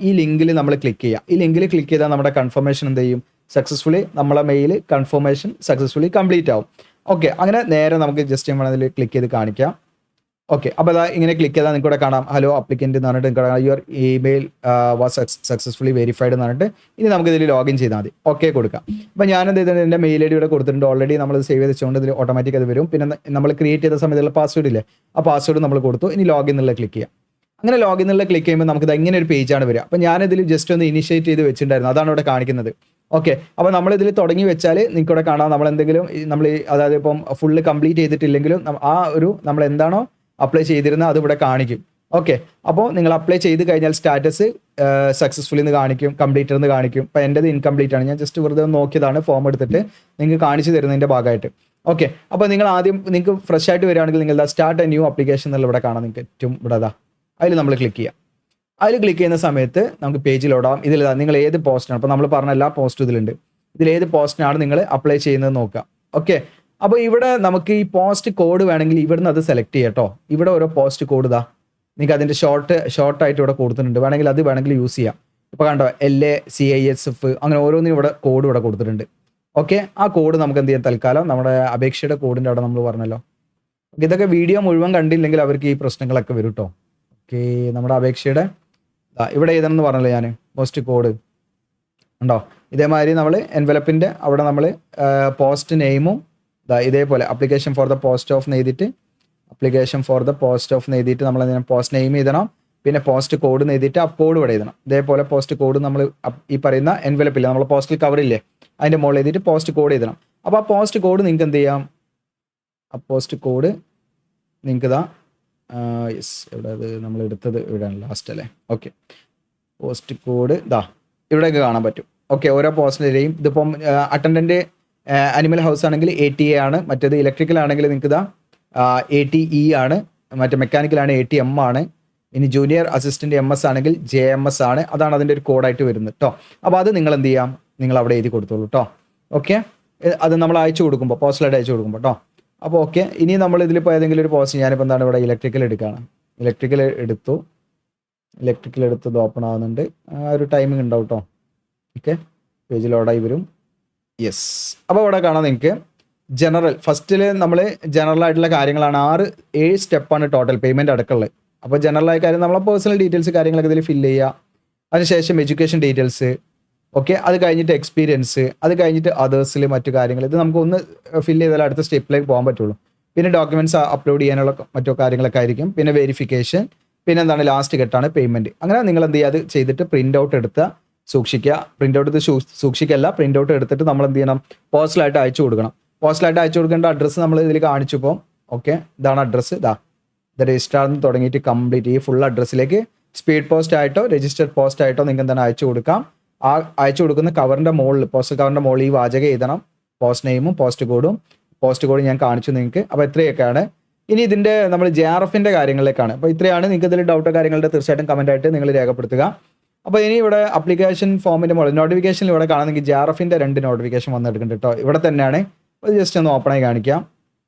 ഈ ലിങ്കിൽ നമ്മൾ ക്ലിക്ക് ചെയ്യുക. ഈ ലിങ്കിൽ ക്ലിക്ക് ചെയ്താൽ നമ്മുടെ കൺഫർമേഷൻ എന്ത് ചെയ്യും, സക്സസ്ഫുള്ളി നമ്മളെ മെയിൽ കൺഫർമേഷൻ സക്സസ്ഫുള്ളി കംപ്ലീറ്റ് ആവും. ഓക്കെ, അങ്ങനെ നേരെ നമുക്ക് ജസ്റ്റ് അതിൽ ക്ലിക്ക് ചെയ്ത് കാണിക്കാം. ഓക്കെ, അപ്പോൾ അതാ ഇങ്ങനെ ക്ലിക്ക് ചെയ്താൽ നിങ്ങൾക്ക് ഇവിടെ കാണാം ഹലോ അപ്ലിക്കൻ്റ് എന്ന് പറഞ്ഞിട്ട് നിങ്ങൾക്ക് കാണാം your email was successfully verified എന്ന് പറഞ്ഞിട്ട് ഇനി നമുക്ക് ഇതിൽ ലോഗിൻ ചെയ്താൽ മതി. ഓക്കെ കൊടുക്കാം. അപ്പോൾ ഞാൻ എന്ത് ചെയ്തിട്ടുണ്ട്, എൻ്റെ മെയിൽ ID ഇവിടെ കൊടുത്തിട്ടുണ്ട് ഓൾറെഡി, നമ്മൾ സേവ് ചെയ്ത് വെച്ചുകൊണ്ട് ഇതിൽ ഓട്ടോമാറ്റിക് അത് വരും. പിന്നെ നമ്മൾ ക്രിയേറ്റ് ചെയ്ത സമയത്തുള്ള പാസ്വേഡ് ഇല്ലേ, ആ പാസ്വേഡ് നമ്മൾ കൊടുത്തു. ഇനി ലോഗിൻ എന്നുള്ള ക്ലിക്ക് ചെയ്യാം. അങ്ങനെ ലോഗിൻ എന്നുള്ള ക്ലിക്ക് ചെയ്യുമ്പോൾ നമുക്കിത് ഇങ്ങനെ ഒരു പേജാണ് വരിക. അപ്പോൾ ഞാനിതിൽ ജസ്റ്റ് ഒന്ന് ഇനിഷ്യേറ്റ് ചെയ്ത് വെച്ചിട്ടുണ്ടായിരുന്നു, അതാണ് ഇവിടെ കാണിക്കുന്നത്. ഓക്കെ, അപ്പോൾ നമ്മളിതിൽ തുടങ്ങി വെച്ചാൽ നിങ്ങൾക്ക് ഇവിടെ കാണാം നമ്മളെന്തെങ്കിലും അതായത് ഇപ്പം ഫുള്ള് കംപ്ലീറ്റ് ചെയ്തിട്ടില്ലെങ്കിലും ആ ഒരു നമ്മൾ എന്താണോ അപ്ലൈ ചെയ്തിരുന്നത് അത് ഇവിടെ കാണിക്കും. ഓക്കെ, അപ്പോൾ നിങ്ങൾ അപ്ലൈ ചെയ്ത് കഴിഞ്ഞാൽ സ്റ്റാറ്റസ് സക്സസ്ഫുള്ളി എന്ന് കാണിക്കും, കംപ്ലീറ്റഡ് എന്ന് കാണിക്കും. അപ്പോൾ എൻ്റെത് ഇൻകംപ്ലീറ്റ് ആണ്, ഞാൻ ജസ്റ്റ് വെറുതെ നോക്കിയതാണ്, ഫോം എടുത്തിട്ട് നിങ്ങൾക്ക് കാണിച്ചു തരുന്നതിൻ്റെ ഭാഗമായിട്ട്. ഓക്കെ, അപ്പോൾ നിങ്ങൾ ആദ്യം നിങ്ങൾക്ക് ഫ്രഷ് ആയിട്ട് വരികയാണെങ്കിൽ നിങ്ങൾ സ്റ്റാർട്ട് എ ന്യൂ അപ്ലിക്കേഷൻ എന്നുള്ള ഇവിടെ കാണാം, നിങ്ങൾക്ക് ഏറ്റവും ഇവിടെ അതിൽ നമ്മൾ ക്ലിക്ക് ചെയ്യാം. അതിൽ ക്ലിക്ക് ചെയ്യുന്ന സമയത്ത് നമുക്ക് പേജിലോടാം. ഇതിൽ നിങ്ങൾ ഏത് പോസ്റ്റാണ്, അപ്പോൾ നമ്മൾ പറഞ്ഞ എല്ലാ പോസ്റ്റും ഇതിലുണ്ട്, ഇതിലേത് പോസ്റ്റിനാണ് നിങ്ങൾ അപ്ലൈ ചെയ്യുന്നത് നോക്കുക. ഓക്കെ, അപ്പോൾ ഇവിടെ നമുക്ക് ഈ പോസ്റ്റ് കോഡ് വേണമെങ്കിൽ ഇവിടുന്ന് അത് സെലക്ട് ചെയ്യാം കേട്ടോ. ഇവിടെ ഓരോ പോസ്റ്റ് കോഡ് നിങ്ങൾക്ക് അതിൻ്റെ ഷോർട്ടായിട്ട് ഇവിടെ കൊടുത്തിട്ടുണ്ട്, വേണമെങ്കിൽ യൂസ് ചെയ്യാം. ഇപ്പോൾ കണ്ടോ LACISF അങ്ങനെ ഓരോന്നിനും ഇവിടെ കോഡ് ഇവിടെ കൊടുത്തിട്ടുണ്ട്. ഓക്കെ, ആ കോഡ് നമുക്ക് എന്ത് ചെയ്യാം, തൽക്കാലം നമ്മുടെ അപേക്ഷയുടെ കോഡിൻ്റെ അവിടെ നമ്മൾ പറഞ്ഞല്ലോ. ഇതൊക്കെ വീഡിയോ മുഴുവൻ കണ്ടില്ലെങ്കിൽ അവർക്ക് ഈ പ്രശ്നങ്ങളൊക്കെ വരും കേട്ടോ. ഓക്കെ, നമ്മുടെ അപേക്ഷയുടെ ഇവിടെ എഴുതണമെന്ന് പറഞ്ഞല്ലോ ഞാൻ, പോസ്റ്റ് കോഡ് ഉണ്ടോ. ഇതേമാതിരി നമ്മൾ എൻവലപ്പിൻ്റെ അവിടെ നമ്മൾ പോസ്റ്റ് നെയിമും ഇതേപോലെ application for the post of എഴുതിയിട്ട് നമ്മൾ പോസ്റ്റ് നെയിം എഴുതണം, പിന്നെ പോസ്റ്റ് കോഡ് എഴുതിയിട്ട് ആ കോഡ് ഇവിടെ എഴുതണം. ഇതേപോലെ പോസ്റ്റ് കോഡ് നമ്മൾ ഈ പറയുന്ന എൻവലപ്പില്ല, നമ്മൾ പോസ്റ്റൽ കവറില്ലേ അതിൻ്റെ മുകളിൽ എഴുതിയിട്ട് പോസ്റ്റ് കോഡ് എഴുതണം. അപ്പോൾ ആ പോസ്റ്റ് കോഡ് നിങ്ങൾക്ക് എന്ത് ചെയ്യാം, ആ പോസ്റ്റ് കോഡ് നിങ്ങൾക്ക് യെസ് ഇവിടെ അത് നമ്മൾ എടുത്തത് ഇവിടെയാണ് ലാസ്റ്റ് അല്ലേ. ഓക്കെ, പോസ്റ്റ് കോഡ് ഇവിടെയൊക്കെ കാണാൻ പറ്റും. ഓക്കെ, ഓരോ പോസ്റ്റിൻ്റെയും ഇതിപ്പം അറ്റൻഡൻറ്റ് അനിമൽ ഹൗസ് ആണെങ്കിൽ ATA ആണ്, മറ്റേത് ഇലക്ട്രിക്കൽ ആണെങ്കിൽ നിങ്ങൾക്ക് ATE ആണ്, മറ്റേ മെക്കാനിക്കലാണ് ATM ആണ്, ഇനി ജൂനിയർ അസിസ്റ്റൻറ്റ് MS ആണെങ്കിൽ JMS ആണ്. അതാണ് അതിൻ്റെ ഒരു കോഡായിട്ട് വരുന്നത് കേട്ടോ. അപ്പോൾ അത് നിങ്ങൾ എന്ത് ചെയ്യാം, നിങ്ങൾ അവിടെ എഴുതി കൊടുത്തോളൂ കേട്ടോ. ഓക്കെ, അത് നമ്മൾ അയച്ചു കൊടുക്കുമ്പോൾ പോസ്റ്റലായിട്ട് അയച്ചു കൊടുക്കുമ്പോൾ കേട്ടോ. അപ്പോൾ ഓക്കെ, ഇനി നമ്മൾ ഇതിലിപ്പോൾ ഏതെങ്കിലും ഒരു പോസ്റ്റ്, ഞാനിപ്പോൾ എന്താണ് ഇവിടെ ഇലക്ട്രിക്കൽ എടുക്കുകയാണ്, ഇലക്ട്രിക്കൽ എടുത്തത് ഓപ്പൺ ആവുന്നുണ്ട്, ആ ഒരു ടൈമിംഗ് ഉണ്ടാവും കേട്ടോ. ഓക്കെ, പേജ് ലോഡായി വരും. യെസ്, അപ്പോൾ ഇവിടെ കാണാം നിങ്ങൾക്ക് ജനറൽ, ഫസ്റ്റിൽ നമ്മൾ ജനറൽ ആയിട്ടുള്ള കാര്യങ്ങളാണ് 7 സ്റ്റെപ്പാണ് ടോട്ടൽ പേയ്മെൻറ്റ് അടക്കമുള്ളത്. അപ്പോൾ ജനറലായ കാര്യം നമ്മളെ പേഴ്സണൽ ഡീറ്റെയിൽസ് കാര്യങ്ങളൊക്കെ ഇതിൽ ഫില്ല് ചെയ്യുക. അതിനുശേഷം എഡ്യൂക്കേഷൻ ഡീറ്റെയിൽസ്, ഓക്കെ, അത് കഴിഞ്ഞിട്ട് എക്സ്പീരിയൻസ്, അത് കഴിഞ്ഞിട്ട് അതേഴ്സിൽ മറ്റു കാര്യങ്ങൾ. ഇത് നമുക്ക് ഒന്ന് ഫില്ല് ചെയ്താൽ അടുത്ത സ്റ്റെപ്പിലേക്ക് പോകാൻ പറ്റുള്ളൂ. പിന്നെ ഡോക്യുമെന്റ്സ് അപ്ലോഡ് ചെയ്യാനുള്ള മറ്റു കാര്യങ്ങളൊക്കെ ആയിരിക്കും. പിന്നെ വെരിഫിക്കേഷൻ, പിന്നെ എന്താണ് ലാസ്റ്റ് ഘട്ടമാണ് പേയ്മെന്റ്. അങ്ങനെ നിങ്ങൾ എന്ത് ചെയ്യുക, അത് ചെയ്തിട്ട് പ്രിന്റ് ഔട്ട് എടുത്ത് സൂക്ഷിക്കുക. പ്രിന്റ് ഔട്ട് എടുത്ത് സൂക്ഷിക്കല്ല, പ്രിന്റ് ഔട്ട് എടുത്തിട്ട് നമ്മൾ എന്ത് ചെയ്യണം, പോസ്റ്റലായിട്ട് അയച്ചു കൊടുക്കണം. പോസ്റ്റലായിട്ട് അയച്ചു കൊടുക്കേണ്ട അഡ്രസ്സ് നമ്മൾ ഇതിൽ കാണിച്ചു പോകും. ഓക്കെ, ഇതാണ് അഡ്രസ്സ്. ഇത് രജിസ്ട്രാറിൽ തുടങ്ങിയിട്ട് കംപ്ലീറ്റ് ഈ ഫുൾ അഡ്രസ്സിലേക്ക് സ്പീഡ് പോസ്റ്റ് ആയിട്ടോ രജിസ്റ്റർഡ് പോസ്റ്റ് ആയിട്ടോ നിങ്ങൾക്ക് എന്താണ് അയച്ചു കൊടുക്കാം. ആ അയച്ചു കൊടുക്കുന്ന കവറിന്റെ മുകളിൽ, പോസ്റ്റൽ കവറിന്റെ മുകളിൽ ഈ വാചകം എഴുതണം, പോസ്റ്റ് നെയിമും പോസ്റ്റ് കോഡും ഞാൻ കാണിച്ചു നിങ്ങൾക്ക്. അപ്പോൾ ഇത്രയൊക്കെയാണ്. ഇനി ഇതിന്റെ നമ്മൾ JRFന്റെ കാര്യങ്ങളിലേക്കാണ്. അപ്പോൾ ഇത്രയാണ്. നിങ്ങൾക്ക് ഇതിൽ ഡൗട്ടോ കാര്യങ്ങളുടെ തീർച്ചയായിട്ടും കമന്റ് ആയിട്ട് നിങ്ങൾ രേഖപ്പെടുത്തുക. അപ്പോൾ ഇനി ഇവിടെ അപ്ലിക്കേഷൻ ഫോമിന്റെ മുകളിൽ നോട്ടിഫിക്കേഷനിൽ ഇവിടെ കാണുന്നെങ്കിൽ JRFന്റെ 2 നോട്ടിഫിക്കേഷൻ വന്നെടുക്കുന്നുണ്ട് കേട്ടോ. ഇവിടെ തന്നെയാണ്. അത് ജസ്റ്റ് ഒന്ന് ഓപ്പൺ ആയി കാണിക്കാം.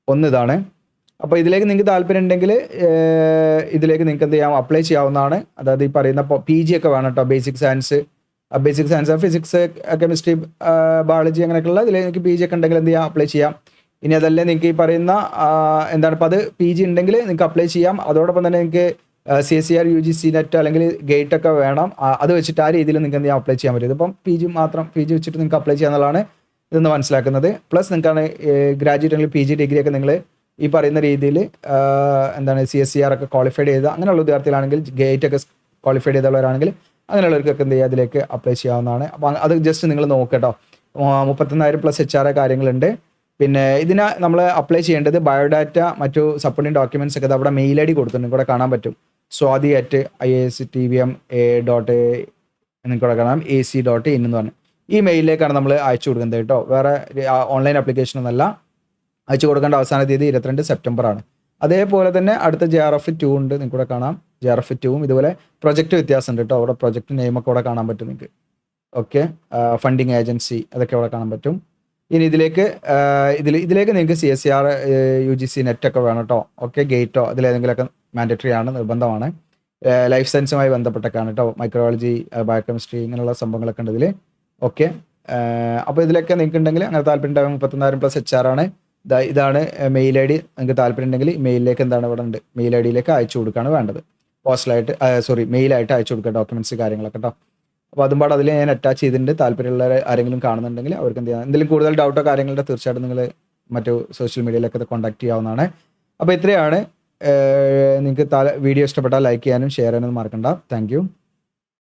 ഒന്ന് ഇതാണ്. അപ്പോൾ ഇതിലേക്ക് നിങ്ങൾക്ക് താല്പര്യം ഉണ്ടെങ്കിൽ ഇതിലേക്ക് നിങ്ങൾക്ക് എന്ത് ചെയ്യാം, അപ്ലൈ ചെയ്യാവുന്നതാണ്. അതായത് ഈ പറയുന്ന PG ഒക്കെ വേണം കേട്ടോ. Basic science, physics, chemistry, biology അങ്ങനെയൊക്കെയുള്ള ഇതിലേക്ക് PG ഒക്കെ ഉണ്ടെങ്കിൽ എന്ത് ചെയ്യാം, അപ്ലൈ ചെയ്യാം. ഇനി അതല്ലേ നിങ്ങൾക്ക് ഈ പറയുന്ന എന്താണ് ഇപ്പോൾ അത് PG ഉണ്ടെങ്കിൽ നിങ്ങൾക്ക് അപ്ലൈ ചെയ്യാം. അതോടൊപ്പം തന്നെ നിങ്ങൾക്ക് CSER UGC നെറ്റ് അല്ലെങ്കിൽ ഗേറ്റ് ഒക്കെ വേണം. അത് വെച്ചിട്ട് ആ രീതിയിൽ നിങ്ങൾക്ക് എന്ത് ചെയ്യാം, അപ്ലൈ ചെയ്യാൻ പറ്റും. ഇതിപ്പം PG വെച്ചിട്ട് നിങ്ങൾക്ക് അപ്ലൈ ചെയ്യാന്നുള്ളതാണ് ഇതെന്ന് മനസ്സിലാക്കുന്നത്. പ്ലസ് നിങ്ങൾക്കാണ് ഗ്രാജുവേറ്റ് അല്ലെങ്കിൽ PG ഡിഗ്രി ഒക്കെ നിങ്ങൾ ഈ പറയുന്ന രീതിയിൽ എന്താണ് CSER ഒക്കെ ക്വാളിഫൈഡ് ചെയ്ത അങ്ങനെയുള്ള വിദ്യാർത്ഥികളാണെങ്കിൽ, ഗേറ്റ് ഒക്കെ ക്വാളിഫൈഡ് ചെയ്തുള്ളവരാണെങ്കിൽ അങ്ങനെയുള്ളവർക്കൊക്കെ എന്ത് ചെയ്യുക, അതിലേക്ക് അപ്ലൈ ചെയ്യാവുന്നതാണ്. അപ്പോൾ അത് ജസ്റ്റ് നിങ്ങൾ നോക്കട്ടോ. 31,000+ HR കാര്യങ്ങളുണ്ട്. പിന്നെ ഇതിന് നമ്മൾ അപ്ലൈ ചെയ്യേണ്ടത് ബയോഡാറ്റ, മറ്റു സപ്പോർട്ടിങ് ഡോക്യുമെന്റ്സ് ഒക്കെ അവിടെ മെയിൽ ID കൊടുത്തിട്ടുണ്ട്, ഇവിടെ കാണാൻ പറ്റും. swati@iastvm.a നിങ്ങൾക്ക് കാണാം ac.in എന്ന് പറഞ്ഞു. ഈ മെയിലിലേക്കാണ് നമ്മൾ അയച്ചു കൊടുക്കുന്നത് കേട്ടോ. വേറെ ഓൺലൈൻ ആപ്ലിക്കേഷൻ ഒന്നല്ല. അയച്ചു കൊടുക്കേണ്ട അവസാന തീയതി 22 സെപ്റ്റംബർ ആണ്. അതേപോലെ തന്നെ അടുത്ത JRF2 ഉണ്ട്, നിങ്ങൾക്ക് ഇവിടെ കാണാം. JRF2 ഇതുപോലെ പ്രൊജക്റ്റ് വ്യത്യാസമുണ്ട് കേട്ടോ. അവിടെ പ്രൊജക്റ്റ് നെയിമൊക്കെ ഇവിടെ കാണാൻ പറ്റും നിങ്ങൾക്ക്. ഓക്കെ, ഫണ്ടിങ് ഏജൻസി അതൊക്കെ ഇവിടെ കാണാൻ പറ്റും. ഇനി ഇതിലേക്ക് നിങ്ങൾക്ക് CSER UGC നെറ്റൊക്കെ വേണം കേട്ടോ. ഓക്കെ, ഗേറ്റോ അതിലേതെങ്കിലുമൊക്കെ മാൻഡറ്ററി ആണ്, നിർബന്ധമാണ്. ലൈഫ് സയൻസുമായി ബന്ധപ്പെട്ടൊക്കെയാണ് കേട്ടോ. മൈക്രോബയോളജി, ബയോകെമിസ്ട്രി ഇങ്ങനെയുള്ള സംഭവങ്ങളൊക്കെ ഉണ്ട് ഇതിൽ. ഓക്കെ, അപ്പോൾ ഇതിലൊക്കെ നിങ്ങൾക്ക് ഉണ്ടെങ്കിൽ അങ്ങനെ താല്പര്യം ഉണ്ടാകും. 31,000+ HR ആണ്. ഇതാണ് മെയിൽ ID. നിങ്ങൾക്ക് താല്പര്യം ഉണ്ടെങ്കിൽ മെയിലിലേക്ക് എന്താണ് ഇവിടെ ഉണ്ട്, മെയിൽ IDയിലേക്ക് അയച്ചു കൊടുക്കുകയാണ് വേണ്ടത്. മെയിലായിട്ട് അയച്ചു കൊടുക്കുക ഡോക്യുമെന്റ്സ് കാര്യങ്ങളൊക്കെ കേട്ടോ. അപ്പോൾ അതും പാടെ അതിൽ ഞാൻ അറ്റാച്ച് ചെയ്തിട്ടുണ്ട്. താല്പര്യമുള്ള ആരെങ്കിലും കാണുന്നുണ്ടെങ്കിൽ അവർക്ക് എന്ത് ചെയ്യാം, എന്തെങ്കിലും കൂടുതൽ ഡൗട്ടോ കാര്യങ്ങളുടെ തീർച്ചയായിട്ടും നിങ്ങൾ മറ്റു സോഷ്യൽ മീഡിയയിലൊക്കെ കോൺടാക്ട് ചെയ്യാവുന്നതാണ്. അപ്പോൾ ഇത്രയാണ്. നിങ്ങൾക്ക് വീഡിയോ ഇഷ്ടപ്പെട്ടാൽ ലൈക്ക് ചെയ്യാനും ഷെയർ ചെയ്യാനും മറക്കണ്ട. Thank you.